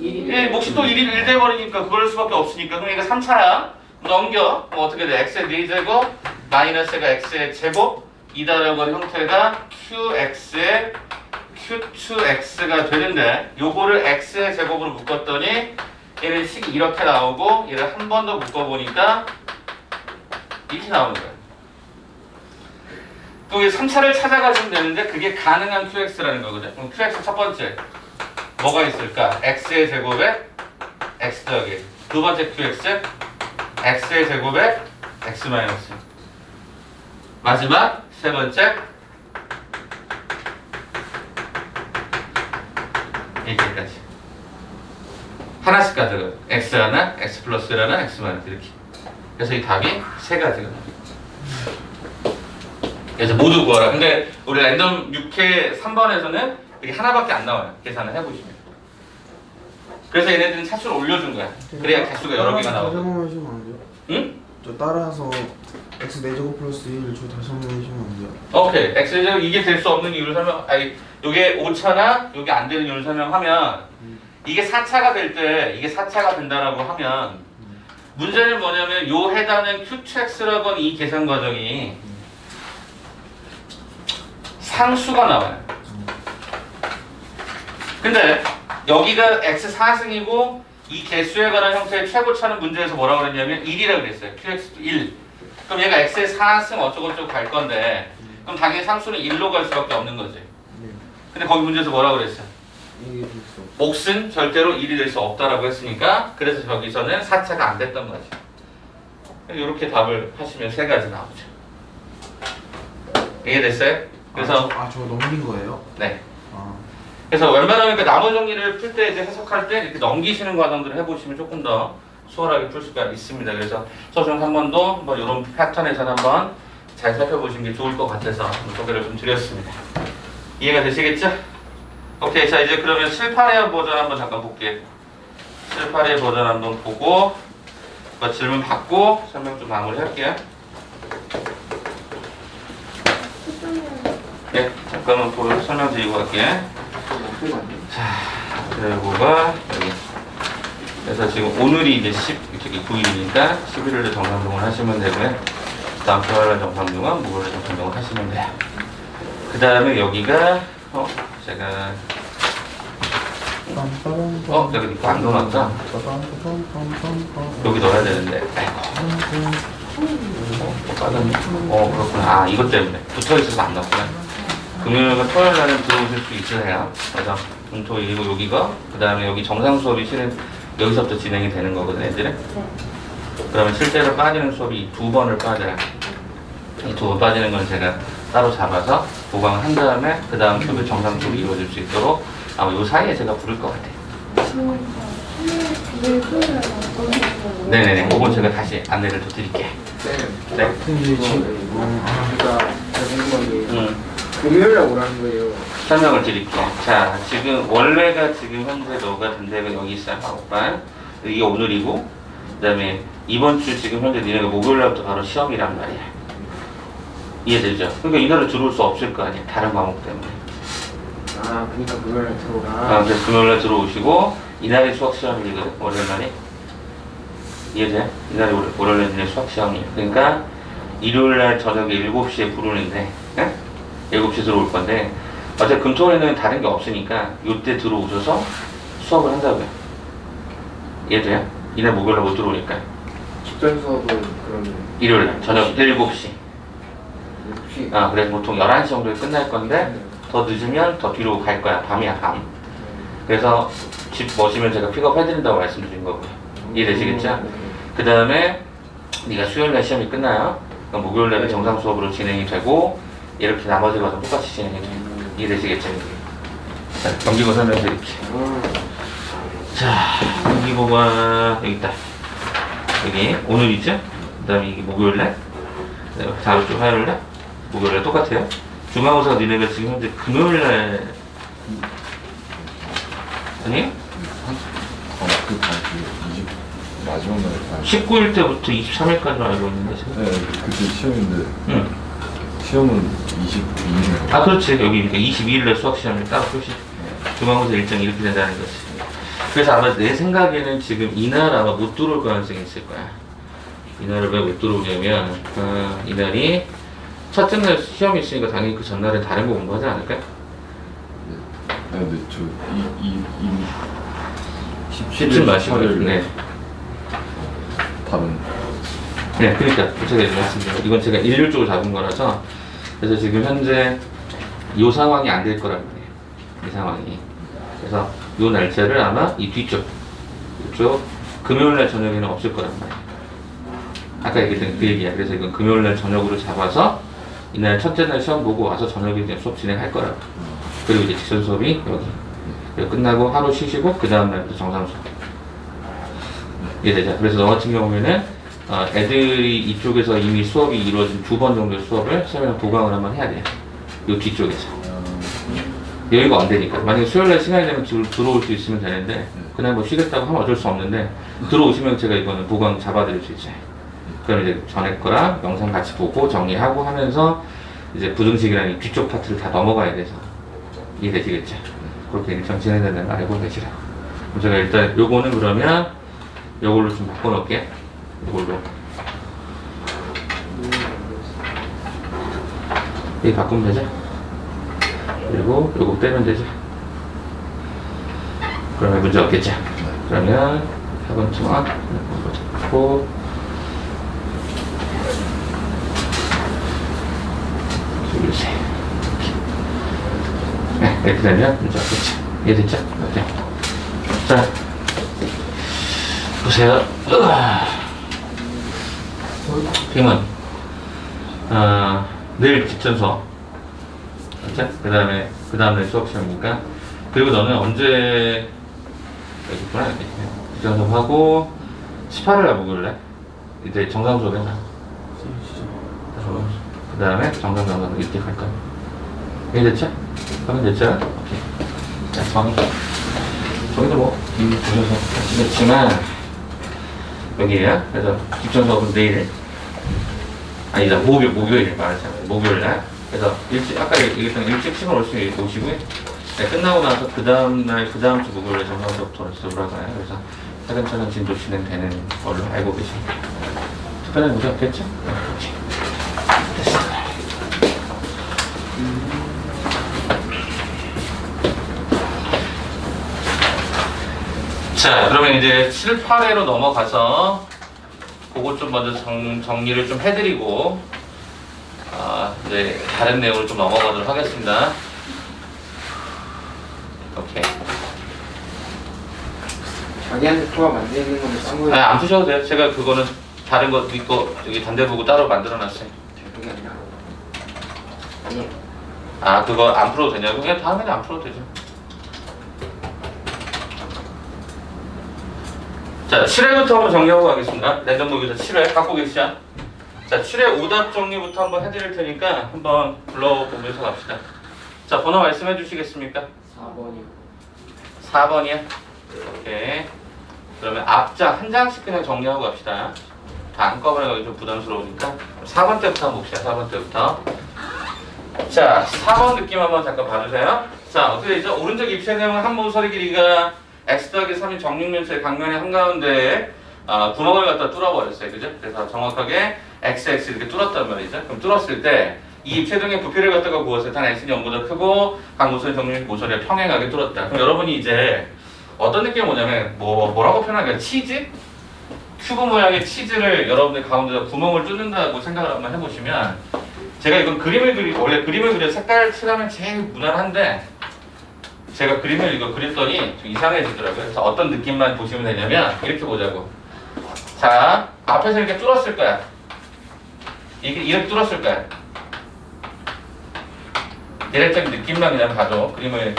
예, 몫이 또 1이 1돼 버리니까 그럴 수밖에 없으니까. 그럼 얘가 3차야. 넘겨. 그럼 어떻게 돼? x의 4제곱 마이너스가 x의 제곱 이다라고 하는 형태가 qx의 q2x가 되는데 요거를 x의 제곱으로 묶었더니 얘는 식이 이렇게 나오고 얘를 한 번 더 묶어보니까 이렇게 나오는 거야. 또 3차를 찾아가시면 되는데 그게 가능한 qx라는 거거든. 그럼 qx 첫 번째 뭐가 있을까? x의 제곱에 x 더하기 두 번째 qx x의 제곱에 x 마이너스 마지막 세 번째 이렇게까지 하나씩 가져가. x 하나, x 플러스 1 하나, x 마이너스 이렇게. 그래서 이 답이 세 가지가 나와요. 그래서 모두 구하라. 근데 우리 랜덤 6회 3번에서는 이게 하나밖에 안 나와요. 계산을 해보시면. 그래서 얘네들은 차수를 올려준 거야. 그래야 개수가 여러 개가 나오고. 다시 한번 해주시면 안 돼요? 응? 저 따라서 x 4제곱 플러스 1을 저 다시 한번 해주시면 안 돼요? 오케이. x제곱 이게 될 수 없는 이유를 설명. 아니 요게 5차나 요게 안 되는 이유를 설명하면 이게 4차가 될 때 이게 4차가 된다라고 하면 문제는 뭐냐면 요 해당하는 q2x라고 하는 이 계산 과정이 상수가 나와요. 근데 여기가 x 4승이고 이 개수에 관한 형태의 최고차는 문제에서 뭐라고 그랬냐면 1이라고 그랬어요. qx 1. 그럼 얘가 x의 4승 어쩌고저쩌고 갈 건데 그럼 당연히 상수는 1로 갈 수밖에 없는 거지. 네. 근데 거기 문제에서 뭐라고 그랬어? 이게 됐어. 몫은 절대로 1이 될 수 없다라고 했으니까 그래서 저기서는 4차가 안 됐던 거지. 이렇게 답을 하시면 세 가지 나오죠. 이해됐어요? 그래서 저 넘긴 거예요? 네. 아, 그래서 웬만하면 그 나무 정리를 풀 때 이제 해석할 때 이렇게 넘기시는 과정들을 해보시면 조금 더 수월하게 풀 수가 있습니다. 그래서 서중 3번도 한번 이런 패턴에서 한번 잘 살펴보시는 게 좋을 것 같아서 소개를 좀 드렸습니다. 이해가 되시겠죠? 오케이. 자 이제 그러면 7, 8의 버전 한번 잠깐 볼게요. 7, 8의 버전 한번 보고 질문 받고 설명 좀 마무리할게요. 네, 잠깐만 보고 설명드리고 갈게요. 자, 그리고가 여기. 그래서 지금 오늘이 이제 9일이니까 11일에 정상동을 하시면 되고요. 다음 주말에 정상동은 목요일에 정상동을 하시면 돼요. 그 다음에 여기가 제가 여기 이거 안 넣어놨다. 여기 넣어야 되는데. 빠졌네. 그렇구나. 이것 때문에 붙어있어서 안 넣었구나. 금요일과 토요일 날은 들어오실 수 있으세요. 그래서 금토일이고 여기가 그 다음에 여기 정상 수업이 실은 여기서부터 진행이 되는 거거든 애들은. 그러면 실제로 빠지는 수업이 2번을 빠져요. 이 2번 빠지는 건 제가 따로 잡아서 보강을 한 다음에 그 다음 수업이 정상 수업이 이루어질 수 있도록 아마 요 사이에 제가 부를 것 같아요. 네네네. 그건 제가 다시 안내를 더 드릴게요. 네. 근데 지금 그러니까 제가 궁금한 게 금요일에 오라는 거예요. 설명을 드릴게요. 자, 지금 원래가 지금 현재 너가 든 데가 여기 있어요. 학반. 이게 오늘이고 그 다음에 이번 주 지금 현재 니네가 목요일날부터 바로 시험이란 말이야. 이해되죠? 그러니까 이날에 들어올 수 없을 거 아니야. 다른 과목 때문에. 그러니까 금요일에 들어오라. 그래서 금요일날 들어오시고 이날이 수학 시험이거든. 월요일날이. 이해돼? 이날이 월요일날 수학 시험이에요. 그러니까 일요일날 저녁에 7시에 부르는데 7시에 들어올 건데 어제 금토일은 다른 게 없으니까 이때 들어오셔서 수업을 한다고요. 이해돼요? 이날 목요일날 못 들어오니까 직전 수업은 그러면 일요일날 저녁 7시. 7시. 그래서 보통 11시 정도에 끝날 건데 더 늦으면 더 뒤로 갈 거야. 밤이야 밤. 그래서 집 오시면 제가 픽업해드린다고 말씀드린 거고요. 이해되시겠죠? 그 다음에 네가 수요일날 시험이 끝나요. 그럼 목요일날은 정상 수업으로 진행이 되고 이렇게 나머지 과정 똑같이 진행이 돼요. 이해되시겠죠? 자, 경기고 설명드릴게요. 자, 경기고가 여기 있다. 여기 오늘이죠? 그 다음에 이게 목요일날, 다음 주 화요일날, 목요일날 똑같아요. 중간고사가 니네가 지금 현재 금요일날 아니? 그 다음 20 마지막 날 19일 때부터 23일까지로 알고 있는데 지금. 네, 그때 시험인데 응. 시험은 22일. 아 그렇지. 여기 22일날 수학시험이 따로 표시. 중간고사 일정이 이렇게 된다는 거지. 그래서 아마 내 생각에는 지금 이날 아마 못 들어올 가능성이 있을 거야. 이날을 왜 못 들어오냐면 이날이 첫째 날 시험이 있으니까 당연히 그 전날에 다른 거 공부하지 않을까? 네, 근데 저 17일 마시고. 네. 다른. 네, 그러니까 제가 말씀드려요. 이건 제가 일률적으로 잡은 거라서 그래서 지금 현재 이 상황이 안 될 거란 말이에요. 이 상황이. 그래서 이 날짜를 아마 이 뒤쪽 이쪽 금요일날 저녁에는 없을 거란 말이에요. 아까 얘기했던 그 얘기야. 그래서 이건 금요일날 저녁으로 잡아서 이날 첫째 날 시험 보고 와서 저녁에 그냥 수업 진행할 거라고. 그리고 이제 직선 수업이 여기 끝나고 하루 쉬시고 그 다음 날부터 정상 수업. 이해되죠? 그래서 너 같은 경우에는 애들이 이쪽에서 이미 수업이 이루어진 2번 정도의 수업을 세미나 보강을 한번 해야 돼요. 이 뒤쪽에서. 여기가 안 되니까. 만약에 수요일날 시간이 되면 들어올 수 있으면 되는데 그날 뭐 쉬겠다고 하면 어쩔 수 없는데 들어오시면 제가 이거는 보강 잡아드릴 수 있어요. 그럼 이제 전에 거랑 영상 같이 보고 정리하고 하면서 이제 부등식이라는 이 뒤쪽 파트를 다 넘어가야 돼서 이해되시겠죠? 그렇게 일정 진행된다는 걸 알고 계시라고. 그럼 제가 일단 요거는 그러면 요걸로 좀 바꿔놓을게. 요걸로. 여기 바꾸면 되죠? 그리고 요거 빼면 되죠? 그러면 문제 없겠죠? 그러면 4번 통합 이거 잡고 둘셋 네, 이렇게 되면 문제 없겠죠? 이해됐죠? 네. 자 보세요. 힘은 내일 직전서 그렇죠? 그 다음에 수업 시험이니까. 그리고 너는 언제 여기 있구나. 직전서 하고 18일날 목요일날 이제 정상 수업 해놔. 그 다음에 정상 이렇게 갈 거야. 이해됐죠? 하면 됐죠? 오케이. 자, 저기도 뭐 이미 보셔서 아시겠지만 여기에요. 그래서 직전 수업은 내일 아니다 목요일 말하자면 목요일날. 그래서 일찍 아까 얘기했던 일찍 시간 올 수 오시고요. 네, 끝나고 나서 그 다음 주 목요일에 정상 수업부터 들어가요. 그래서 차근차근 진도 진행되는 걸로 알고 계십니다. 특별한 문제 없겠죠? 네, 오케이. 됐습니다. 자, 그러면 이제 7, 8회로 넘어가서 그것 좀 먼저 정리를 좀 해드리고 이제 다른 내용으로 좀 넘어가도록 하겠습니다. 오케이. 자기한테 통합 만드는 건데 싼 거예요. 안 푸셔도 돼요. 제가 그거는 다른 거 있고 여기 단대보고 따로 만들어놨어요. 그게 아니라. 아니. 그거 안 풀어도 되냐고? 그냥 다음에는 안 풀어도 되죠. 자, 7회부터 한번 정리하고 가겠습니다. 랜덤 모의고사 7회 갖고 계시죠? 자, 7회 오답 정리부터 한번 해드릴 테니까 한번 불러보면서 갑시다. 자, 번호 말씀해 주시겠습니까? 4번이요. 4번이요? 오케이. 그러면 앞장 한 장씩 그냥 정리하고 갑시다. 다 한꺼번에 가기 좀 부담스러우니까 4번 때부터 한번 봅시다. 4번 때부터. 자, 4번 느낌 한번 잠깐 봐주세요. 자, 어떻게 되죠? 오른쪽 입체 내용은 한 모서리 길이가 x 더하기 3인 정육면체의 각면의 한가운데에 구멍을 갖다 뚫어버렸어요. 그죠? 그래서 정확하게 x 이렇게 뚫었단 말이죠. 그럼 뚫었을 때 이 최종의 부피를 갖다가 구해서 단 x는 0보다 크고 각 모서리 정렬 모서리가 평행하게 뚫었다. 그럼 여러분이 이제 어떤 느낌이 뭐냐면 뭐라고 표현할까요? 치즈? 큐브 모양의 치즈를 여러분들 가운데다 구멍을 뚫는다고 생각을 한번 해보시면 제가 이건 그림을 그리고 원래 그림을 그려 색깔 칠하면 제일 무난한데 제가 그림을 이거 그렸더니 좀 이상해지더라고요. 그래서 어떤 느낌만 보시면 되냐면 이렇게 보자고. 자, 앞에서 이렇게 뚫었을 거야. 이렇게 뚫었을 거야. 대략적인 느낌만 그냥 봐도 그림을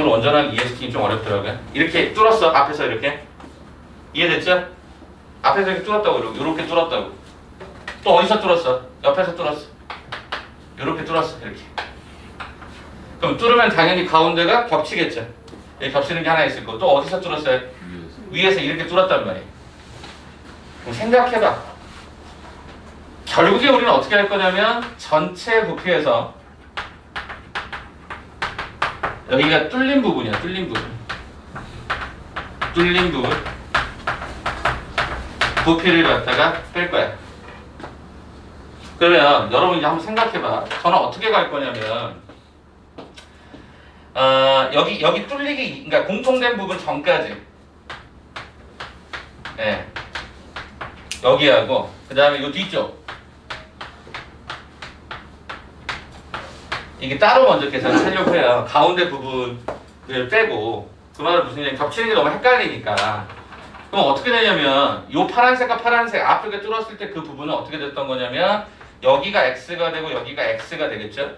온전하게 이해시키기 좀 어렵더라고요. 이렇게 뚫었어. 앞에서 이렇게. 이해됐죠? 앞에서 이렇게 뚫었다고. 이렇게 뚫었다고. 또 어디서 뚫었어? 옆에서 뚫었어. 이렇게 뚫었어. 이렇게. 그럼 뚫으면 당연히 가운데가 겹치겠죠. 여기 겹치는 게 하나 있을 거고. 또 어디서 뚫었어요? 위에서 이렇게 뚫었단 말이에요. 그럼 생각해봐. 결국에 우리는 어떻게 할 거냐면 전체 부피에서 여기가 뚫린 부분이야. 뚫린 부분 부피를 갖다가 뺄 거야. 그러면 여러분 이제 한번 생각해봐. 저는 어떻게 갈 거냐면 여기 뚫리기, 그러니까 공통된 부분 전까지, 네. 여기하고 그 다음에 이 뒤쪽 이게 따로 먼저 계산을 하려고 해요. 가운데 부분을 빼고. 그 말은 무슨 얘기냐면 겹치는 게 너무 헷갈리니까. 그럼 어떻게 되냐면 요 파란색과 파란색 앞쪽에 뚫었을 때 그 부분은 어떻게 됐던 거냐면 여기가 x가 되고 여기가 x가 되겠죠.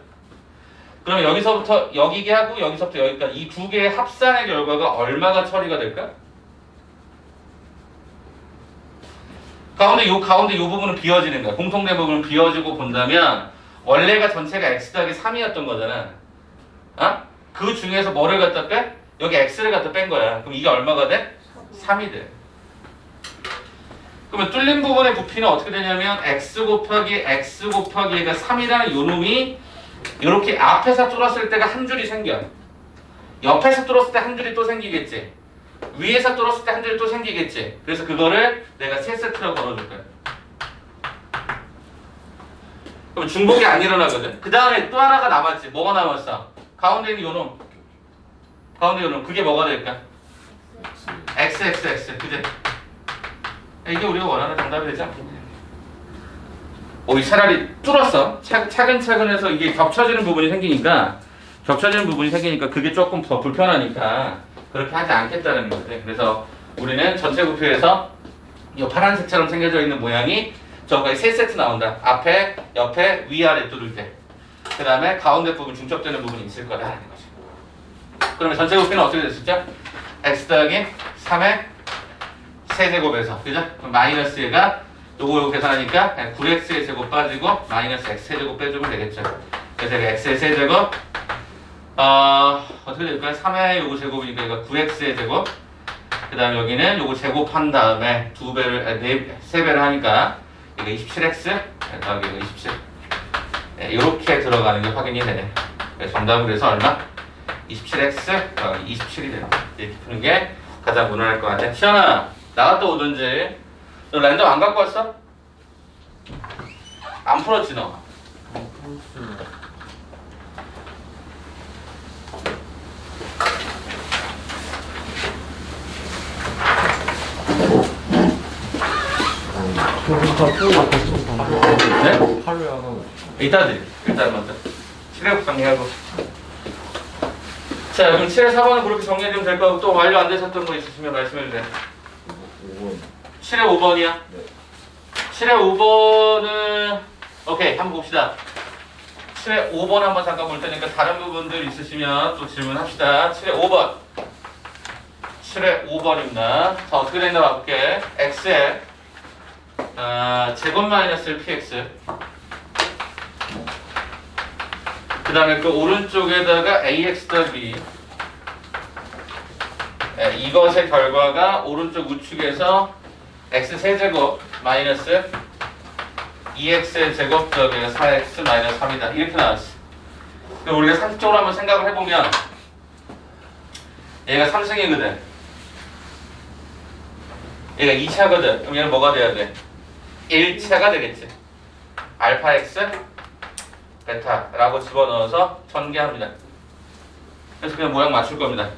그럼 여기서부터 여기게 하고 여기서부터 여기까지 이 두 개의 합산의 결과가 얼마가 처리가 될까? 가운데 요 부분은 비워지는 거야. 공통된 부분은 비워지고 본다면 원래가 전체가 x 더하기 3이었던 거잖아. 그 중에서 뭐를 갖다 빼? 여기 x를 갖다 뺀 거야. 그럼 이게 얼마가 돼? 3이 돼. 그러면 뚫린 부분의 부피는 어떻게 되냐면 x 곱하기 얘가 3이라는 요 놈이 이렇게 앞에서 뚫었을 때가 한 줄이 생겨. 옆에서 뚫었을 때 한 줄이 또 생기겠지. 위에서 뚫었을 때 한 줄이 또 생기겠지. 그래서 그거를 내가 세 세트로 걸어줄 거야. 그럼 중복이 안 일어나거든. 그 다음에 또 하나가 남았지. 뭐가 남았어? 가운데 있는 요놈. 가운데 요놈. 그게 뭐가 될까? x. 그지? 이게 우리가 원하는 정답이 되지 않겠냐. 이 차라리 뚫었어. 차근차근 해서 이게 겹쳐지는 부분이 생기니까 그게 조금 더 불편하니까 그렇게 하지 않겠다는 거지. 그래서 우리는 전체 부피에서 이 파란색처럼 생겨져 있는 모양이 저거에 세 세트 나온다. 앞에, 옆에, 위아래 뚫을 때. 그 다음에 가운데 부분, 중첩되는 부분이 있을 거라는 거지. 그러면 전체 부피는 어떻게 됐었죠? x 더하기 3의 세제곱에서, 그죠? 그럼 마이너스 얘가 요거 계산하니까 9x의 제곱 빠지고 마이너스 x 세제곱 빼주면 되겠죠. 그래서 x의 세제곱 어떻게 될까요? 3의 요거 제곱이니까 이거 9x의 제곱. 그 다음에 여기는 요거 제곱한 다음에 세 배를 하니까 이거 27x 더하기 이거 27. 네, 이렇게 들어가는 게 확인이 되네. 그래서 정답은 그래서 얼마? 27x 더하기 27이 되는 거야. 이렇게 푸는 게 가장 무난할 것 같아. 시연아, 나갔다 오든지. 너 랜덤 안 갖고 왔어? 안 풀었지 너? 네? 하루에 하나. 이따 드릴게요. 일단 먼저 7회 정리하고. 자, 그럼 7회 4번은 그렇게 정리해주면 될 거고 또 완료 안 되셨던 거 있으시면 말씀해주세요. 5번. 7회 5번이야? 네. 7회 5번은 오케이, 한번 봅시다. 7회 5번 한번 잠깐 볼 테니까 다른 부분들 있으시면 또 질문합시다. 7회 5번. 7회 5번입니다. 자, 어떻게 되나 봐볼게. x에 제곱 마이너스 px. 그 다음에 그 오른쪽에다가 ax 더하기 이것의 결과가 오른쪽 우측에서 x 세제곱 마이너스 2x의 제곱 더하기 4x 마이너스 3이다. 이렇게 나왔어. 그럼 우리가 상식적으로 한번 생각을 해보면 얘가 3승이거든. 얘가 2차거든. 그럼 얘는 뭐가 돼야 돼? 1차가 되겠지. 알파 x 베타라고 집어넣어서 전개합니다. 그래서 그냥 모양 맞출 겁니다.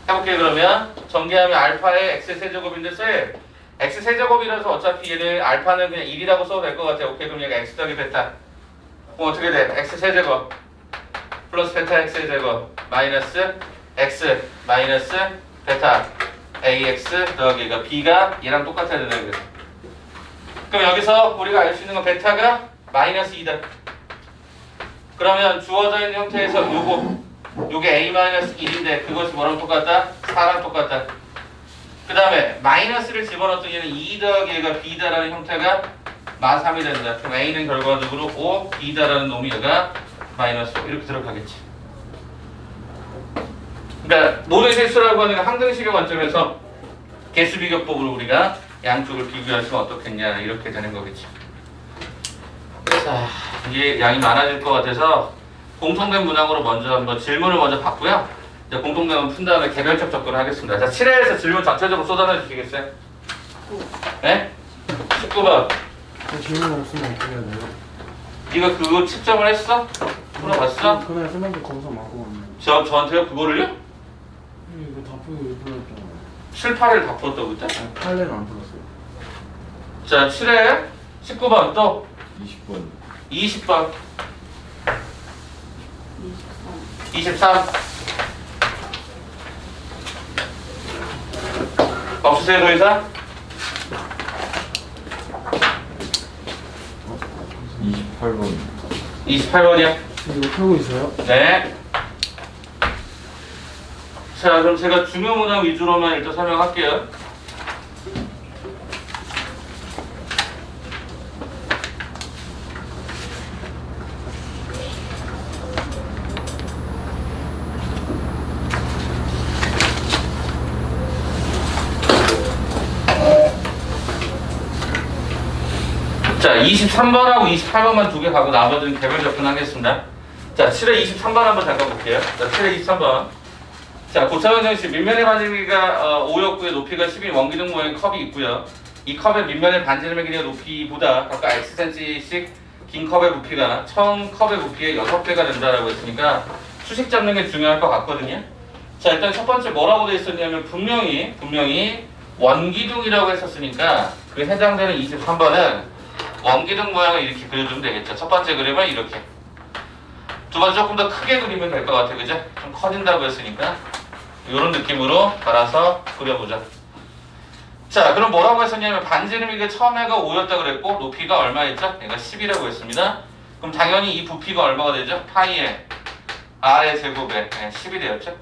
해볼게요. 그러면 전개하면 알파의 x 세제곱인데 쎄 x 세제곱이라서 어차피 얘는 알파는 그냥 1이라고 써도 될 것 같아요. 오케이, 그럼 얘가 x 더하기 베타. 그럼 어떻게 돼? x 세제곱 플러스 베타 x 세제곱 마이너스 x 마이너스 베타 ax 더하기가 b가 얘랑 똑같아야 된다는 거죠. 그럼 여기서 우리가 알 수 있는 건 베타가 마이너스 2다. 그러면 주어져 있는 형태에서 요게 a-1인데 그것이 뭐랑 똑같다? 4랑 똑같다. 그 다음에 마이너스를 집어넣었더니 얘는 2 더하기 얘가 b다라는 형태가 마3이 된다. 그럼 a는 결과적으로 5, b다라는 놈이 얘가 마이너스 5 이렇게 들어가겠지. 그러니까 노드 실수라고 하는 항등식의 관점에서 개수 비교법으로 우리가 양쪽을 비교하시면 어떻겠냐 이렇게 되는 거겠지. 자, 이게 양이 많아질 것 같아서 공통된 문항으로 먼저 한번 질문을 먼저 받고요. 이제 공통된 문 푼 다음에 개별적 접근을 하겠습니다. 자, 7회에서 질문 전체적으로 쏟아내 주시겠어요? 네? 19번. 질문 없으면 어떻게 해야 돼요? 이거 그거 채점을 했어? 풀어봤어? 그날 쌤한테 검사 맞고 왔네. 저한테요? 그거를요? 이거 다 풀고 왜 풀었잖아. 7, 8을 다 풀었다고 그때? 아니, 8회는 안 풀었어요. 자, 7회 19번 또 20번 20번 23. 23 없으세요 더 이상? 28번 28번이요? 이거 풀고 있어요? 네. 자, 그럼 제가 중요 문항 위주로만 일단 설명할게요. 자, 23번하고 28번만 두 개 가고 나머지는 개별 접근하겠습니다. 자, 7회 23번 한번 잠깐 볼게요. 자, 7회 23번. 자, 고차원 정식 밑면의 반지름이가 5였고요. 높이가 10인 원기둥 모양의 컵이 있고요. 이 컵의 밑면의 반지름의 길이가 높이보다 각각 xcm씩 긴 컵의 부피가 처음 컵의 부피의 6배가 된다라고 했으니까 수식 잡는 게 중요할 것 같거든요. 자, 일단 첫 번째 뭐라고 돼 있었냐면 분명히 원기둥이라고 했었으니까 그 해당되는 23번은 원기둥 모양을 이렇게 그려주면 되겠죠. 첫 번째 그림은 이렇게. 두 번째 조금 더 크게 그리면 될 것 같아, 그죠? 좀 커진다고 했으니까 이런 느낌으로 갈아서 그려보자. 자, 그럼 뭐라고 했었냐면 반지름이 처음에가 5였다 그랬고 높이가 얼마였죠? 얘가 10이라고 했습니다. 그럼 당연히 이 부피가 얼마가 되죠? 파이의 r의 제곱에 10이 되었죠.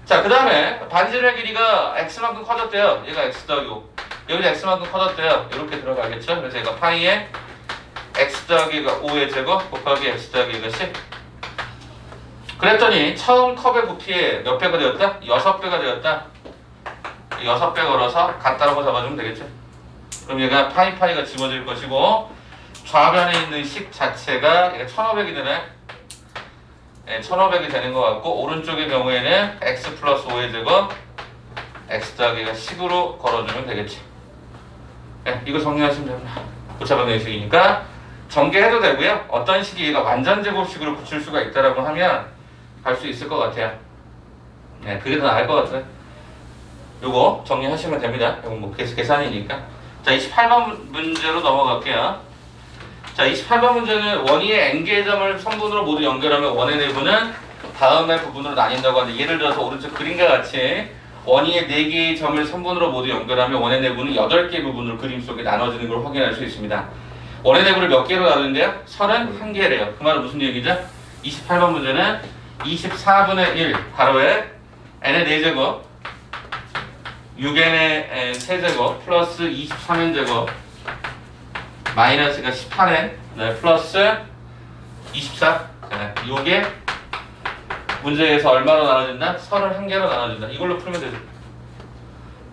자, 그 다음에 반지름의 길이가 x만큼 커졌대요. 얘가 x 더하기 5. 여기 x만큼 커졌대요. 이렇게 들어가겠죠. 그래서 얘가 파이의 x 더하기가 5의 제곱 곱하기 x 더하기가 10. 그랬더니 처음 컵의 부피에 몇 배가 되었다? 6배가 되었다. 6배 걸어서 같다라고 잡아주면 되겠죠. 그럼 얘가 파이가 집어질 것이고 좌변에 있는 식 자체가 얘가 1500이 되네. 1500이 되는 것 같고 오른쪽의 경우에는 x 플러스 5의 제곱 x 더하기가 10으로 걸어주면 되겠지. 네, 이거 정리하시면 됩니다. 고차원 정식이니까 전개해도 되고요. 어떤 식이 얘가 완전 제곱식으로 붙일 수가 있다라고 하면 갈 수 있을 것 같아요. 네, 그게 더 나을 것 같아요. 요거 정리하시면 됩니다. 이거 뭐 계산이니까. 자, 28번 문제로 넘어갈게요. 자, 28번 문제는 원위의 n개의 점을 선분으로 모두 연결하면 원의 내부는 다음의 부분으로 나뉜다고 하는데 예를 들어서 오른쪽 그림과 같이 원위의 4개의 점을 선분으로 모두 연결하면 원의 내부는 8개의 부분으로 그림 속에 나눠지는 걸 확인할 수 있습니다. 원의 내부를 몇 개로 나누는데요? 31개래요. 그 말은 무슨 얘기죠? 28번 문제는 24분의 1 가로에 n의 4제곱 6n의 3제곱 플러스 23n 제곱 마이너스가 18n 네, 플러스 24 네, 요게 문제에서 얼마로 나눠진다? 31개로 나눠진다. 이걸로 풀면 되죠.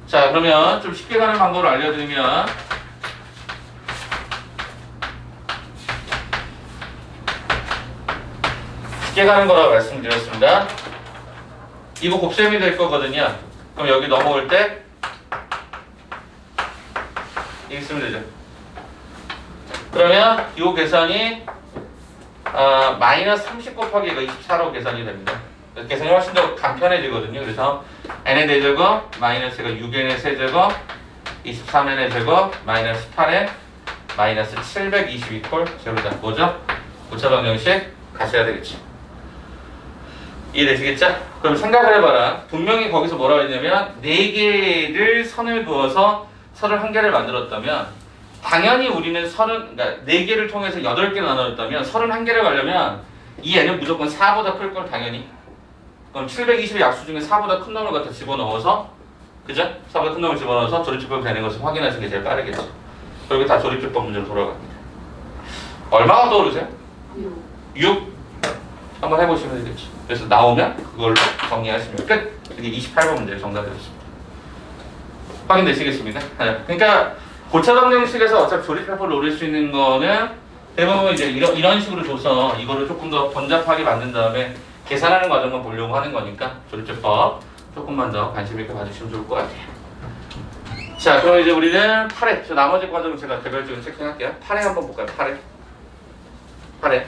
자, 그러면 좀 쉽게 가는 방법을 알려드리면 쉽게 가는 거라고 말씀드렸습니다. 이거 곱셈이 될 거거든요. 그럼 여기 넘어올 때 이렇게 쓰면 되죠. 그러면 이 계산이 마이너스 30 곱하기 이거 24로 계산이 됩니다. 계산이 훨씬 더 간편해지거든요. 그래서 n의 4제곱 마이너스가 6n의 세제곱 23n의 제곱 마이너스 8n 마이너스 720 이퀄 제로다. 뭐죠? 고차 방정식 같이 해야 되겠지. 이해되시겠죠? 그럼 생각을 해봐라. 분명히 거기서 뭐라고 했냐면 4개를 선을 그어서 31개를 만들었다면 당연히 우리는 그러니까 4개를 통해서 8개를 나눴다면 31개를 가려면 이 n은 무조건 4보다 클 걸 당연히. 그럼 720의 약수 중에 4보다 큰 놈을 갖다 집어넣어서 그죠? 4보다 큰 놈을 집어넣어서 조립집법 되는 것을 확인하시는 게 제일 빠르겠죠. 그리고 다 조립집법 문제로 돌아갑니다. 얼마가 떠오르세요? 6. 한번 해보시면 되겠죠. 그래서 나오면 그걸로 정리하시면 끝. 이게 28번 문제 정답이었습니다. 확인되시겠습니까? 네. 그러니까 고차 방정식에서 어차피 조립해서 노릴 수 있는 거는 대부분 이제 이런 식으로 줘서 이거를 조금 더 번잡하게 만든 다음에 계산하는 과정만 보려고 하는 거니까 조립제법 조금만 더 관심 있게 봐주시면 좋을 것 같아요. 자, 그럼 이제 우리는 8회, 저 나머지 과정은 제가 개별적으로 체킹할게요. 8회 한번 볼까요? 8회.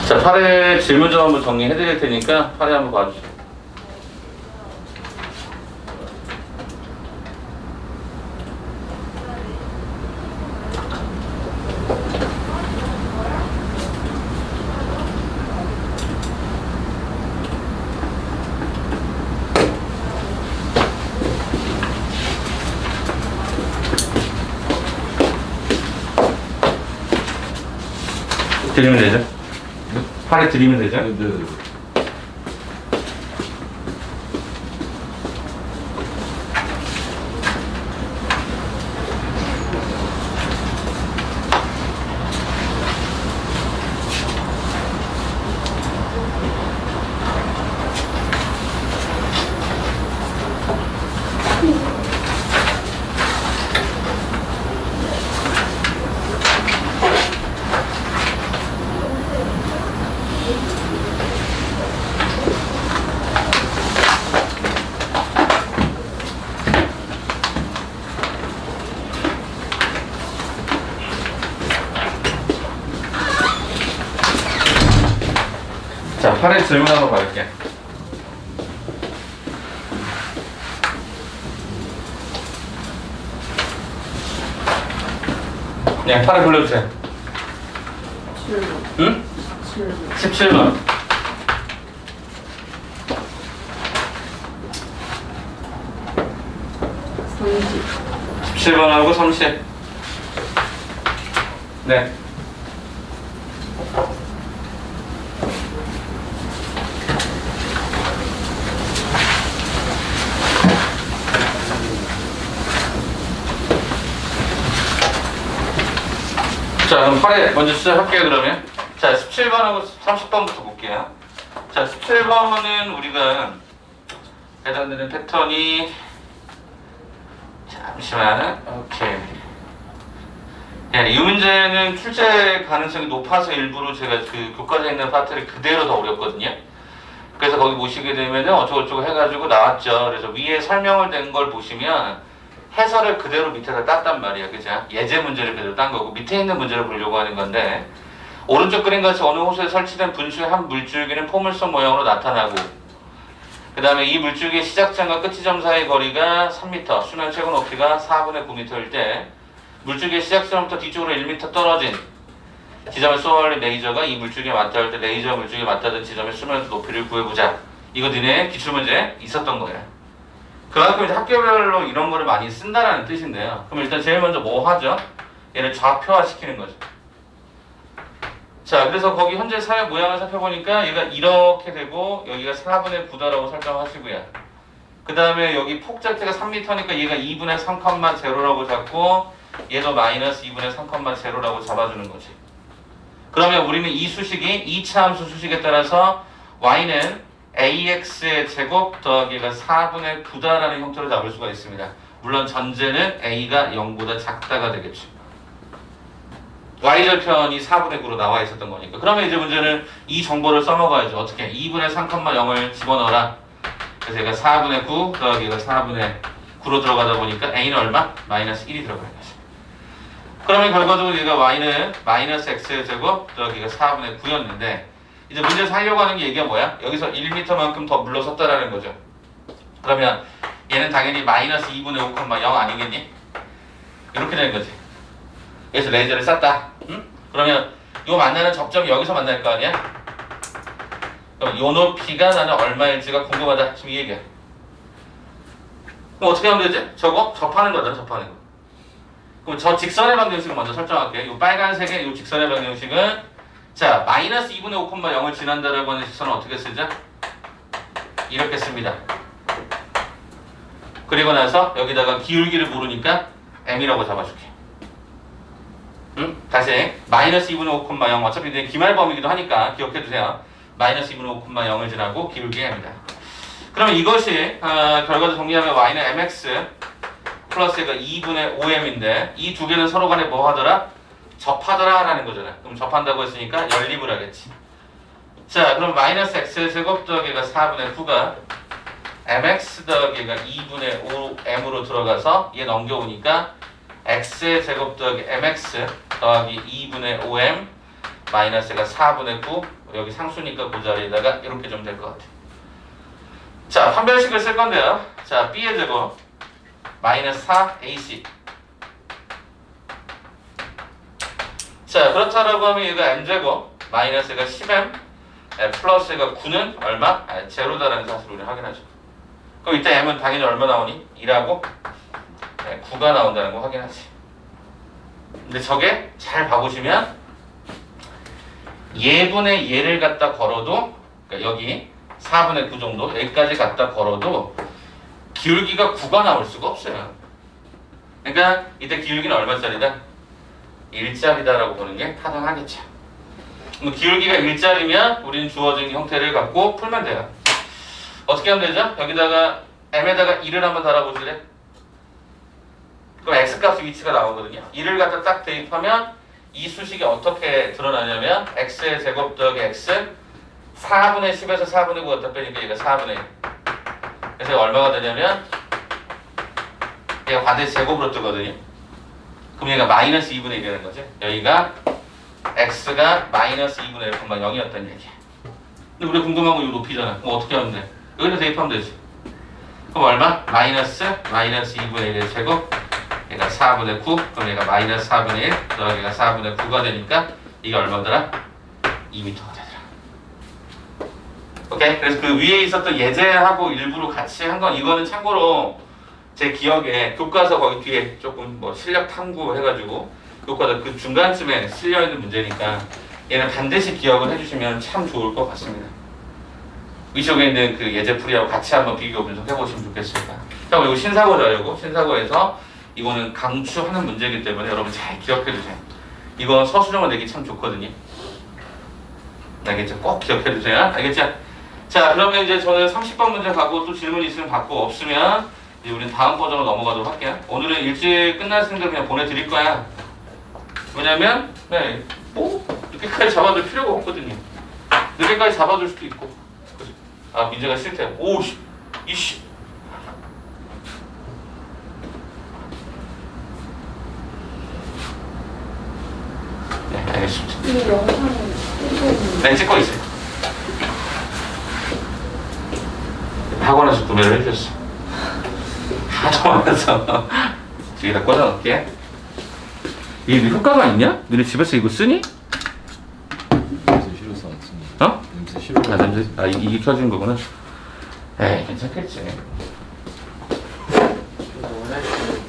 자, 8회 질문 좀 한번 정리해 드릴 테니까 8회 한번 봐주세요. 드리면 되죠? 8회 드리면 되죠? 네. 자, 8회 질문 한번 봐볼게. 그냥 8회 불러주세요. 7번. 응? 7번. 17번. 성지. 17번하고 30. 네. 자, 그럼 8회 먼저 시작할게요, 그러면. 자, 17번하고 30번부터 볼게요. 자, 17번은 우리가 해당되는 패턴이 잠시만. 오케이. 예, 이 문제는 출제 가능성이 높아서 일부러 제가 그 교과서에 있는 파트를 그대로 더 어렵거든요. 그래서 거기 보시게 되면은 어쩌고저쩌고 해가지고 나왔죠. 그래서 위에 설명을 된 걸 보시면 해설을 그대로 밑에다 땄단 말이야. 그죠? 예제 문제를 그대로 딴 거고 밑에 있는 문제를 보려고 하는 건데 오른쪽 그림같이 어느 호수에 설치된 분수의 한 물줄기는 포물선 모양으로 나타나고 그 다음에 이 물줄기의 시작점과 끝지점 사이의 거리가 3m, 수면 최고 높이가 4분의 9m일 때 물줄기의 시작점부터 뒤쪽으로 1m 떨어진 지점에 쏘아올린 레이저가 이 물줄기에 맞닿을 때 레이저와 물줄기에 맞닿은 지점의 수면 높이를 구해보자. 이거 니네 기출문제 있었던 거예요. 그만큼 이제 학교별로 이런 거를 많이 쓴다라는 뜻인데요. 그럼 일단 제일 먼저 뭐 하죠? 얘를 좌표화 시키는 거죠. 자, 그래서 거기 현재 사회 모양을 살펴보니까 얘가 이렇게 되고 여기가 4분의 9다라고 설정하시고요. 그 다음에 여기 폭 자체가 3m니까 얘가 2분의 3,0라고 잡고 얘도 마이너스 2분의 3,0라고 잡아주는 거지. 그러면 우리는 이 수식이 2차 함수 수식에 따라서 y는 ax의 제곱 더하기 얘가 4분의 9다라는 형태로 잡을 수가 있습니다. 물론 전제는 a가 0보다 작다가 되겠죠. y절편이 4분의 9로 나와 있었던 거니까. 그러면 이제 문제는 이 정보를 써먹어야죠. 어떻게? 2분의 3,0을 집어넣어라. 그래서 얘가 4분의 9 더하기 얘가 4분의 9로 들어가다 보니까 a는 얼마? 마이너스 1이 들어가는 거죠. 그러면 결과적으로 얘가 y는 마이너스 x의 제곱 더하기 얘가 4분의 9였는데 이제 문제에서 하려고 하는 게 얘기가 뭐야? 여기서 1m만큼 더 물러섰다라는 거죠. 그러면 얘는 당연히 마이너스 2분의 5,0 아니겠니? 이렇게 되는 거지. 그래서 레이저를 쐈다. 응? 그러면 이 만나는 접점이 여기서 만날 거 아니야? 그럼 이 높이가 나는 얼마일지가 궁금하다. 지금 이 얘기야. 그럼 어떻게 하면 되지? 저거 접하는 거잖아. 접하는 거. 그럼 저 직선의 방정식을 먼저 설정할게. 이 빨간색의 이 직선의 방정식은 자 마이너스 2분의 5,0을 지난다라고 하는 직선은 어떻게 쓰죠? 이렇게 씁니다. 그리고 나서 여기다가 기울기를 모르니까 m이라고 잡아줄게. 응? 다시 마이너스 2분의 5,0 어차피 이제 기말범위기도 하니까 기억해두세요. 마이너스 2분의 5,0을 지나고 기울기 m이다. 그러면 이것이 결과를 정리하면 y는 mx 플러스가 2분의 5m인데 이 두 개는 서로 간에 뭐 하더라? 접하더라 라는 거잖아. 그럼 접한다고 했으니까 연립을 하겠지. 자 그럼 마이너스 x의 제곱 더하기가 4분의 9가 mx 더하기가 2분의 5m으로 들어가서 얘 넘겨오니까 x의 제곱 더하기 mx 더하기 2분의 5m 마이너스가 4분의 9 여기 상수니까 그 자리에다가 이렇게 좀 될 것 같아. 자 판별식을 쓸 건데요. 자 b의 제곱 마이너스 4ac 자 그렇다라고 하면 얘가 m제곱 마이너스가 10m 플러스가 9는 얼마? 제로다라는 사실을 우리 확인하죠. 그럼 이때 m은 당연히 얼마 나오니? 2라고 9가 나온다는 거 확인하지. 근데 저게 잘 봐보시면 예분의 예를 갖다 걸어도 그러니까 여기 4분의 9 정도 여기까지 갖다 걸어도 기울기가 9가 나올 수가 없어요. 그러니까 이때 기울기는 얼마짜리다? 1짜리다라고 보는 게 타당하겠죠. 그럼 기울기가 1짜리면 우리는 주어진 형태를 갖고 풀면 돼요. 어떻게 하면 되죠? 여기다가 m에다가 1을 한번 달아보실래? 그럼 x값 위치가 나오거든요. 1을 갖다 딱 대입하면 이 수식이 어떻게 드러나냐면 x의 제곱 더하기 x 4분의 10에서 4분의 9 갖다 빼니까 얘가 4분의 1 그래서 얼마가 되냐면 얘가 반드시 제곱으로 뜨거든요. 그럼 얘가 마이너스 2분의 1이 되는 거죠. 여기가 x가 마이너스 2분의 1,0이었다는 얘기야. 근데 우리가 궁금한 건 이 높이잖아. 그럼 어떻게 하면 돼? 여기다 대입하면 되지. 그럼 얼마? 마이너스 2분의 1의 제곱 얘가 4분의 9 그럼 얘가 마이너스 4분의 1 더하기가 4분의 9가 되니까 이게 얼마더라? 2m가 되더라. 오케이? 그래서 그 위에 있었던 예제하고 일부러 같이 한 건 이거는 참고로 제 기억에 교과서 거기 뒤에 조금 뭐 실력 탐구 해가지고 교과서 그 중간쯤에 실려있는 문제니까 얘는 반드시 기억을 해주시면 참 좋을 것 같습니다. 위쪽에 있는 그 예제풀이하고 같이 한번 비교 분석해보시면 좋겠습니다. 자, 그리고 신사고 자료고 신사고에서 이거는 강추하는 문제이기 때문에 여러분 잘 기억해주세요. 이거 서술형을 내기 참 좋거든요. 알겠죠? 꼭 기억해주세요. 알겠죠? 자, 그러면 이제 저는 30번 문제 가고 또 질문 있으면 받고 없으면 이제 우리는 다음 버전으로 넘어가도록 할게요. 오늘은 일찍 끝났으니까 그냥 보내드릴 거야. 왜냐면 뭐 늦게까지 잡아둘 필요가 없거든요. 늦게까지 잡아둘 수도 있고. 아 민재가 싫대요. 오씨 이씨. 네 알겠습니다. 이 영상은 찍고 있는 네 찍고 있어요. 학원에서 구매를 해줬어. 하도 많아서 여기다 꽂아놓을게. 이게 효과가 있냐? 너네 집에서 이거 쓰니? 냄새 싫어서 안 씁니다. 어? 냄새 싫어. 아 냄새 이게 켜진 거구나. 에이 괜찮겠지.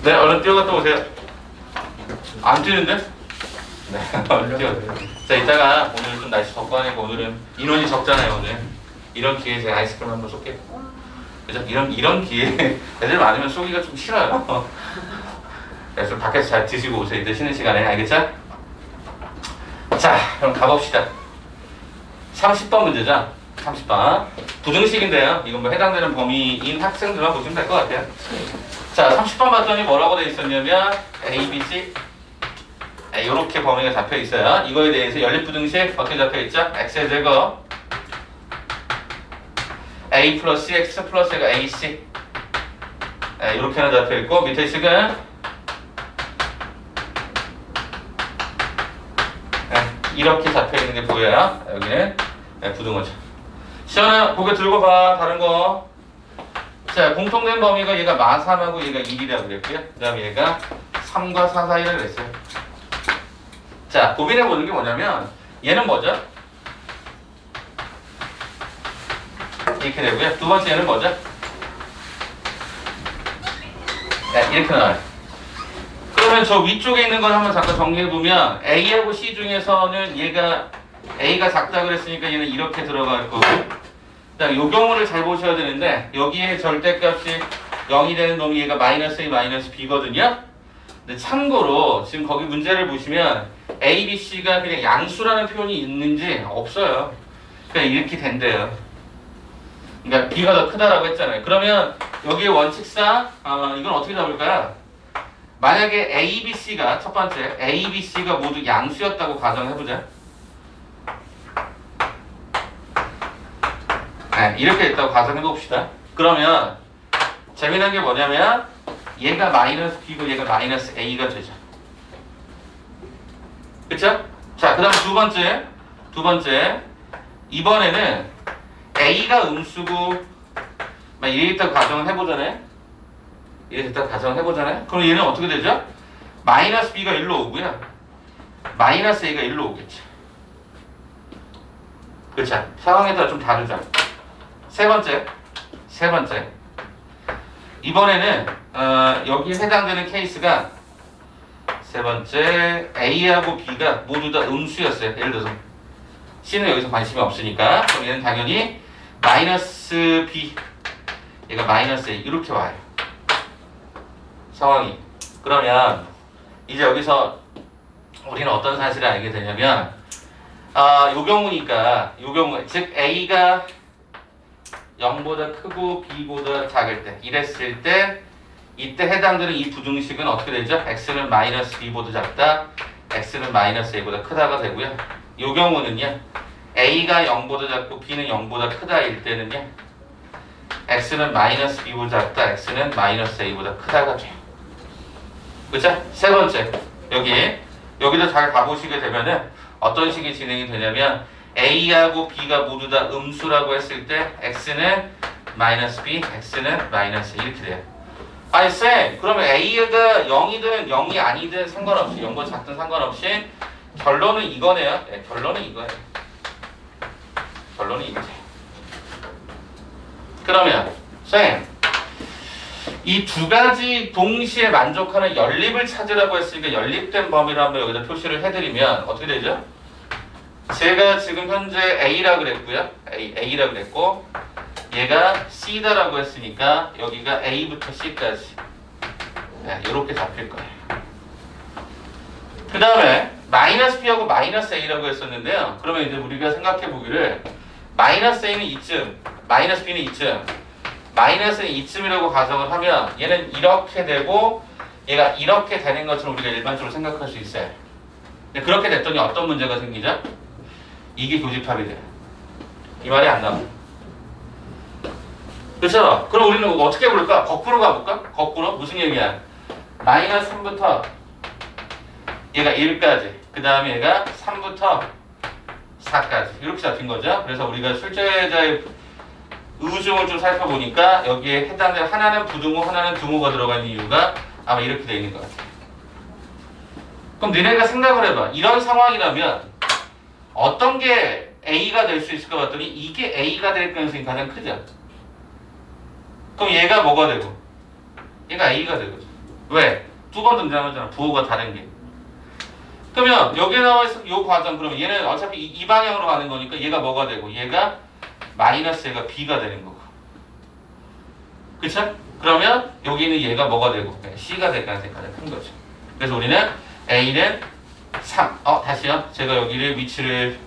네 얼른 뛰어갔다 오세요. 안 뛰는데? 네 얼른 뛰어. 자 이따가 오늘 좀 날씨 덥고 하니까 오늘은 인원이 적잖아요 오늘. 이런 기회에 제가 아이스크림 한번 쏠게요. 그죠? 이런 기회에 애들 많으면 쏘기가 좀 싫어요. 그래서 밖에서 잘 드시고 오세요. 이제 쉬는 시간에 알겠죠? 자 그럼 가봅시다. 30번 문제죠? 30번 부등식인데요. 이건 뭐 해당되는 범위인 학생들만 보시면 될 것 같아요. 자 자, 30번 봤더니 뭐라고 돼 있었냐면 A, B, C 이렇게 범위가 잡혀 있어요. 이거에 대해서 연립부등식 어떻게 잡혀 있죠? x의 제곱 a 플러스 x 플러스가 ac 이렇게 하나 잡혀 있고 밑에 식은 이렇게 잡혀 있는 게 보여요. 여기는 부등호죠. 시연아 고개 들고 봐. 다른 거. 자, 공통된 범위가 얘가 마3하고 얘가 1이라고 그랬고요. 그 다음에 얘가 3과 4 사이라고 그랬어요. 자, 고민해 보는 게 뭐냐면 얘는 뭐죠? 이렇게 되고요. 두 번째 얘는 뭐죠? 이렇게 나와요. 그러면 저 위쪽에 있는 걸 한번 잠깐 정리해보면 A하고 C 중에서는 A가 작다 그랬으니까 얘는 이렇게 들어갈 거고 요 경우를 잘 보셔야 되는데 여기에 절대값이 0이 되는 놈이 얘가 마이너스 A 마이너스 B거든요. 근데 참고로 지금 거기 문제를 보시면 A, B, C가 그냥 양수라는 표현이 있는지 없어요. 그냥 이렇게 된대요. 그러니까 B가 더 크다라고 했잖아요. 그러면 여기에 원칙상 이건 어떻게 잡을까요? 만약에 A, B, C가 첫 번째 A, B, C가 모두 양수였다고 가정해보자. 이렇게 됐다고 가정해봅시다. 그러면 재미난 게 뭐냐면 얘가 마이너스 B고 얘가 마이너스 A가 되죠. 그쵸? 자, 그 다음 두 번째 이번에는 A가 음수고 이래 있다고 가정을 해보잖아요. 이래 있다고 가정을 해보잖아요. 그럼 얘는 어떻게 되죠? 마이너스 B가 1로 오고요. 마이너스 A가 1로 오겠죠. 그쵸? 상황에 따라 좀 다르죠. 세 번째 이번에는 여기에 해당되는 케이스가 세 번째 A하고 B가 모두 다 음수였어요. 예를 들어서 C는 여기서 관심이 없으니까 그럼 얘는 당연히 마이너스 B 얘가 마이너스 A 이렇게 와요. 상황이. 그러면 이제 여기서 우리는 어떤 사실을 알게 되냐면 요 경우니까 요 경우 즉 A가 0보다 크고 B보다 작을 때 이랬을 때 이때 해당되는 이 부등식은 어떻게 되죠? X는 마이너스 B보다 작다 X는 마이너스 A보다 크다가 되고요. 요 경우는요 A가 0보다 작고 B는 0보다 크다 일 때는요 X는 마이너스 B보다 작다 X는 마이너스 A보다 크다가 돼요. 그쵸? 세 번째 여기도 잘 가보시게 되면은 어떤 식이 진행이 되냐면 A하고 B가 모두 다 음수라고 했을 때 X는 마이너스 B, X는 마이너스 A 이렇게 돼요. 아니 쌤 그러면 A가 0이든 0이 아니든 상관없이 0보다 작든 상관없이 결론은 이거네요. 네, 결론은 이거예요. 결론은 이거죠. 그러면 쌤 이 두 가지 동시에 만족하는 연립을 찾으라고 했으니까 연립된 범위를 한번 여기다 표시를 해드리면 어떻게 되죠? 제가 지금 현재 A라 그랬고요. A라 그랬고 얘가 C다라고 했으니까 여기가 A부터 C까지 이렇게 잡힐 거예요. 그 다음에 마이너스 B하고 마이너스 A라고 했었는데요. 그러면 이제 우리가 생각해 보기를 마이너스 A는 이쯤, 마이너스 B는 이쯤, 마이너스는 이쯤이라고 가정을 하면 얘는 이렇게 되고 얘가 이렇게 되는 것처럼 우리가 일반적으로 생각할 수 있어요. 근데 그렇게 됐더니 어떤 문제가 생기죠? 이게 교집합이 돼요. 이 말이 안 나와요. 그렇죠? 그럼 우리는 어떻게 볼까? 거꾸로 가볼까? 거꾸로? 무슨 얘기야? 마이너스 3부터 얘가 1까지 그 다음에 얘가 3부터 4까지 이렇게 잡힌 거죠. 그래서 우리가 출제자의 의중을 좀 살펴보니까 여기에 해당되는 하나는 부등호 하나는 등호가 들어가는 이유가 아마 이렇게 되어 있는 것 같아요. 그럼 너네가 생각을 해봐. 이런 상황이라면 어떤 게 A가 될 수 있을 것 같더니 이게 A가 될 가능성이 가장 크죠. 그럼 얘가 뭐가 되고? 얘가 A가 되거든. 왜? 두 번 등장하잖아. 부호가 다른 게. 그러면 여기에 나와 있는 이 과정 그러면 얘는 어차피 이 방향으로 가는 거니까 얘가 뭐가 되고 얘가 마이너스 얘가 B가 되는 거고. 그쵸? 그러면 여기는 얘가 뭐가 되고 C가 될 가능성이 가장 큰 거죠. 그래서 우리는 A는 3. 다시요. 제가 여기를 위치를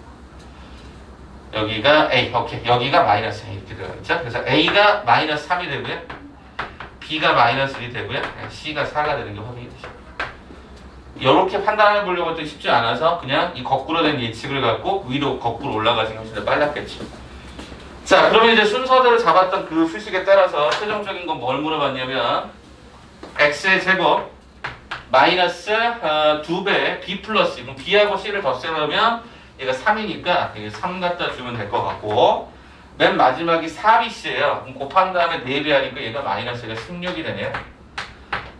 여기가 A. 오케이. 여기가 마이너스 A 이렇게 들어가겠죠? 그래서 A가 마이너스 3이 되고요. B가 마이너스 1이 되고요. C가 4가 되는 게 확인이 되죠. 이렇게 판단해 보려고 했더니 쉽지 않아서 그냥 이 거꾸로 된 예측을 갖고 위로 거꾸로 올라가시는 게 훨씬 더 빨랐겠죠. 자, 그러면 이제 순서대로 잡았던 그 수식에 따라서 최종적인 건 뭘 물어봤냐면 x의 제곱 마이너스 2배 b 플러스 그럼 b하고 c를 덧셈하면 얘가 3이니까 이게 3 갖다 주면 될 것 같고 맨 마지막이 4bc예요. 그럼 곱한 다음에 4배 하니까 얘가 마이너스가 16이 되네요.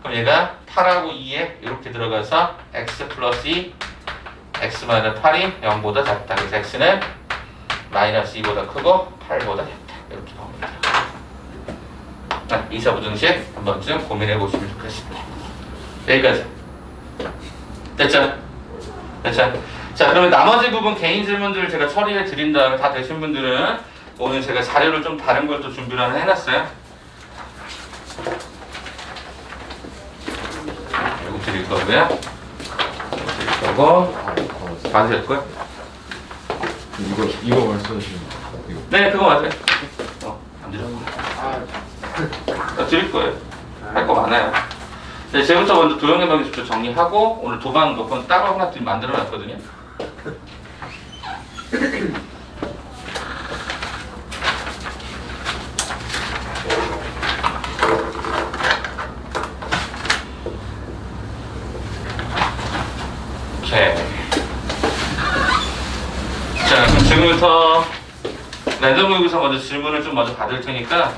그럼 얘가 8하고 2에 이렇게 들어가서 x 플러스 2 x 마이너스 8이 0보다 작다. 그래서 x는 마이너스 2보다 크고 8보다 작다. 이렇게 나옵니다. 자, 이사부등식 한 번쯤 고민해 보시면 좋겠습니다. 여기까지. 됐죠? 됐죠? 자, 그러면 나머지 부분 개인 질문들을 제가 처리해 드린 다음에 다 되신 분들은 오늘 제가 자료를 좀 다른 걸 또 준비를 하나 해놨어요. 이거 드릴 거고요. 이거 드릴 거고. 받으실 거예요? 이거 말씀하시는 거. 이거. 네, 그거 맞아요. 안 드렸고. 드릴 거예요. 할 거 많아요. 네, 제부터 먼저 도형의 방식부터 정리하고 오늘 도방 몇 번 따로 하나 만들어 놨거든요. 오케이. 자, 그럼 지금부터 랜덤 모의고사 먼저 질문을 좀 먼저 받을 테니까